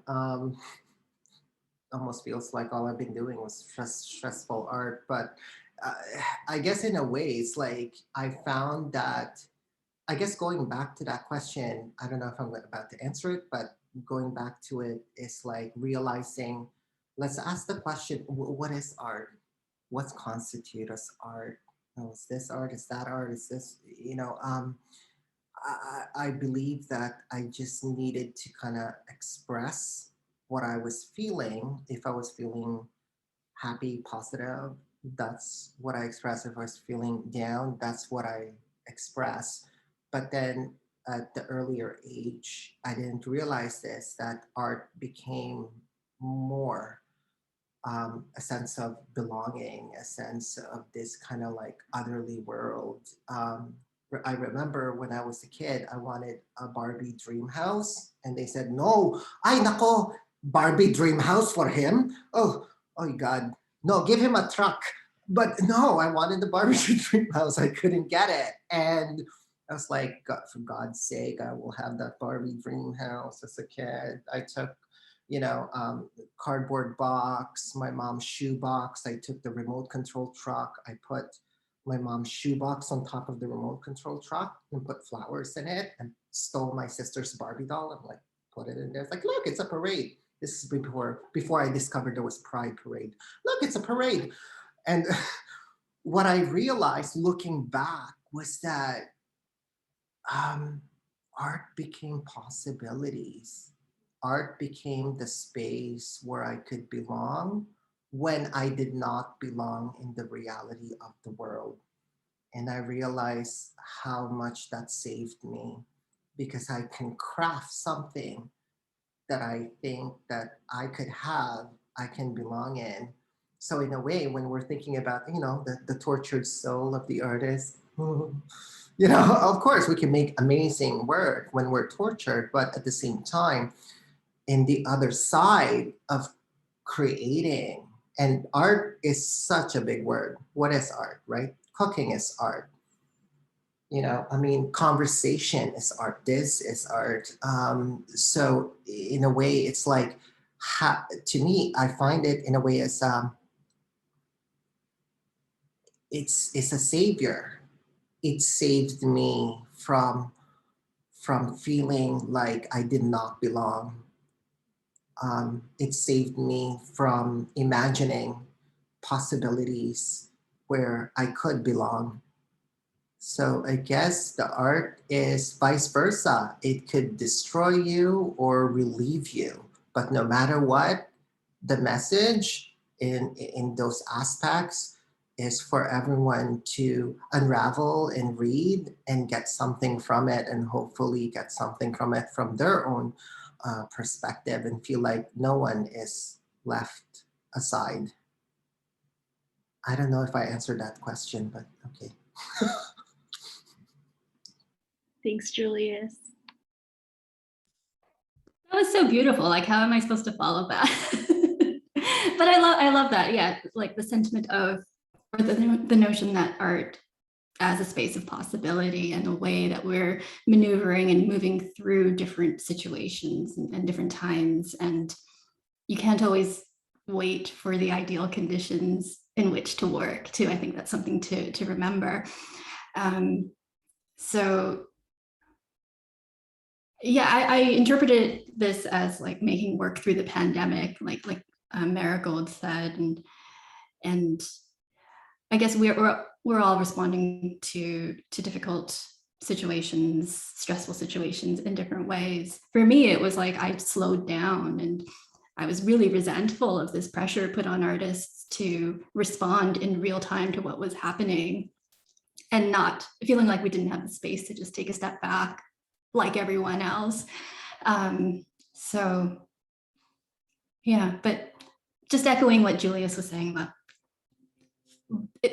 Almost feels like all I've been doing was stressful art. But I guess in a way, it's like I found that, I guess going back to that question, I don't know if I'm about to answer it, but going back to it is like realizing, let's ask the question, what is art? What constitutes as art? Is this art? Is that art? Is this, I believe that I just needed to kind of express what I was feeling. If I was feeling happy, positive, that's what I express. If I was feeling down, that's what I express. But then at the earlier age, I didn't realize this, that art became more a sense of belonging, a sense of this kind of like otherly world. I remember when I was a kid, I wanted a Barbie dream house, and they said, no, ay nako, Barbie dream house for him? Oh God, no, give him a truck. But no, I wanted the Barbie dream house. I couldn't get it. And I was like, God, for God's sake, I will have that Barbie dream house as a kid. I took, cardboard box, my mom's shoe box. I took the remote control truck. I put my mom's shoe box on top of the remote control truck and put flowers in it and stole my sister's Barbie doll and like put it in there. It's like, look, it's a parade. This is before I discovered there was Pride Parade. Look, it's a parade. And what I realized looking back was that art became possibilities. Art became the space where I could belong when I did not belong in the reality of the world. And I realized how much that saved me because I can craft something that I think that I could have, I can belong in. So in a way, when we're thinking about, the tortured soul of the artist, of course we can make amazing work when we're tortured, but at the same time, in the other side of creating, and art is such a big word. What is art, right? Cooking is art. Conversation is art. This is art. So in a way, it's like, to me, I find it in a way as it's a savior. It saved me from feeling like I did not belong. It saved me from imagining possibilities where I could belong. So I guess the art is vice versa. It could destroy you or relieve you. But no matter what, the message in those aspects is for everyone to unravel and read and get something from it, and hopefully get something from it from their own perspective and feel like no one is left aside. I don't know if I answered that question, but okay. Thanks, Julius. That was so beautiful. Like, how am I supposed to follow that? But I love that. Yeah, like the sentiment of, or the notion that art as a space of possibility and a way that we're maneuvering and moving through different situations and different times. And you can't always wait for the ideal conditions in which to work too. I think that's something to remember. So yeah, I interpreted this as like making work through the pandemic, like Marigold said, and I guess we're all responding to difficult situations, stressful situations in different ways. For me, it was like I slowed down and I was really resentful of this pressure put on artists to respond in real time to what was happening, and not feeling like we didn't have the space to just take a step back like everyone else. So yeah, but just echoing what Julius was saying about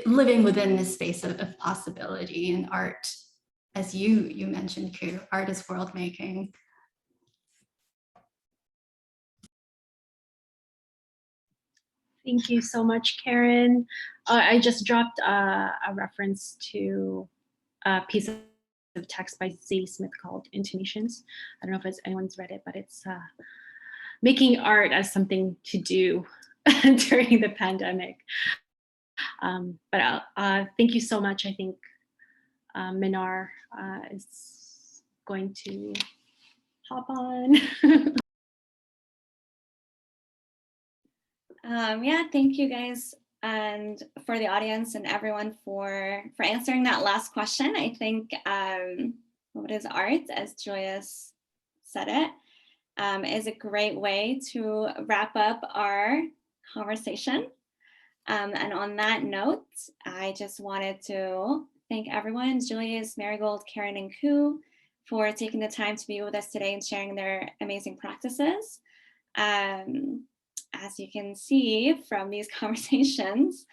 living within this space of possibility, and art, as you mentioned, Ku, art is world making. Thank you so much, Karen. I just dropped a reference to a piece of text by Z. Smith called Intonations. I don't know if anyone's read it, but it's making art as something to do during the pandemic. But thank you so much. I think Manar is going to hop on. Yeah, thank you guys, and for the audience and everyone for answering that last question. I think what is art, as Julius said it, is a great way to wrap up our conversation. And on that note, I just wanted to thank everyone, Julius, Marigold, Karen, and Ku, for taking the time to be with us today and sharing their amazing practices. As you can see from these conversations,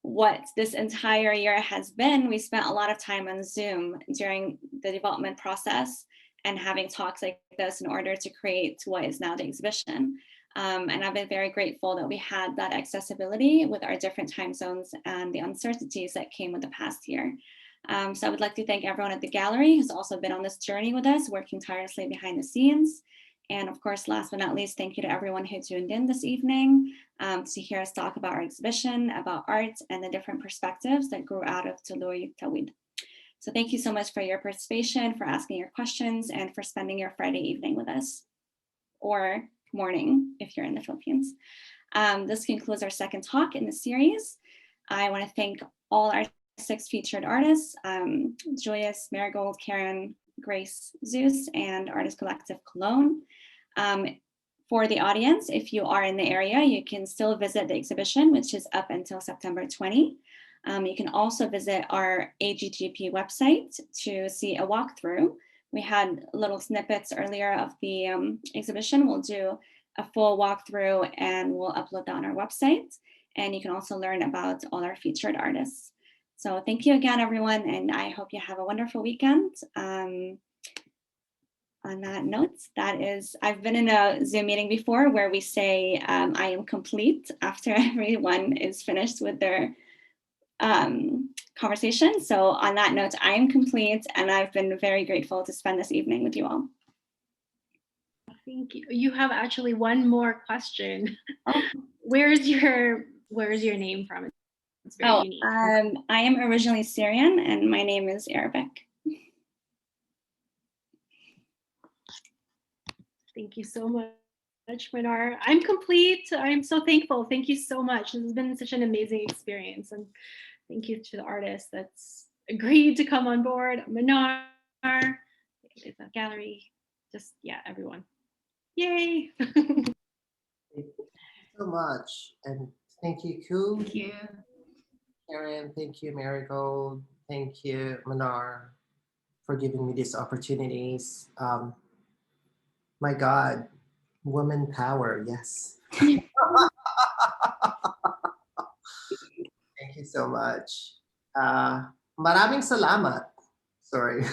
what this entire year has been, we spent a lot of time on Zoom during the development process and having talks like this in order to create what is now the exhibition. And I've been very grateful that we had that accessibility with our different time zones and the uncertainties that came with the past year. So I would like to thank everyone at the gallery who's also been on this journey with us, working tirelessly behind the scenes. And of course, last but not least, thank you to everyone who tuned in this evening to hear us talk about our exhibition, about art, and the different perspectives that grew out of TULOY TAWID. So thank you so much for your participation, for asking your questions, and for spending your Friday evening with us, or morning if you're in the Philippines. This concludes our second talk in the series. I want to thank all our 6 featured artists, Julius, Marigold, Karen, Grace, Zeus, and Artist Collective Cologne. For the audience, if you are in the area, you can still visit the exhibition, which is up until September 20. You can also visit our AGGP website to see a walkthrough. We had little snippets earlier of the exhibition. We'll do a full walkthrough and we'll upload that on our website. And you can also learn about all our featured artists. So thank you again, everyone, and I hope you have a wonderful weekend. On that note, I've been in a Zoom meeting before where we say, I am complete after everyone is finished with their conversation. So on that note, I am complete, and I've been very grateful to spend this evening with you all. Thank you. You have actually one more question. Oh. Where's your name from? It's very unique. I am originally Syrian, and my name is Arabic. Thank you so much, Manar. I'm complete. I'm so thankful. Thank you so much. This has been such an amazing experience. And thank you to the artist that's agreed to come on board, Manar, the gallery, just, yeah, everyone. Yay. Thank you so much. And thank you, Ku. Thank you. Karen, thank you, Marigold. Thank you, Manar, for giving me these opportunities. My God, woman power, yes. Thank you so much. Maraming salamat. Sorry.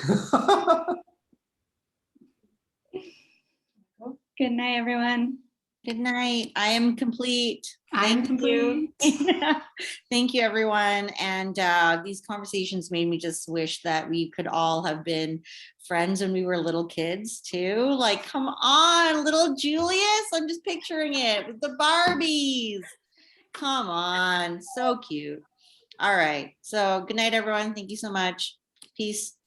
Good night, everyone. Good night. I am complete. I'm Thank you. complete. Thank you, everyone. And these conversations made me just wish that we could all have been friends when we were little kids too. Like, come on, little Julius. I'm just picturing it with the Barbies. Come on, so cute. All right. So good night, everyone. Thank you so much. Peace.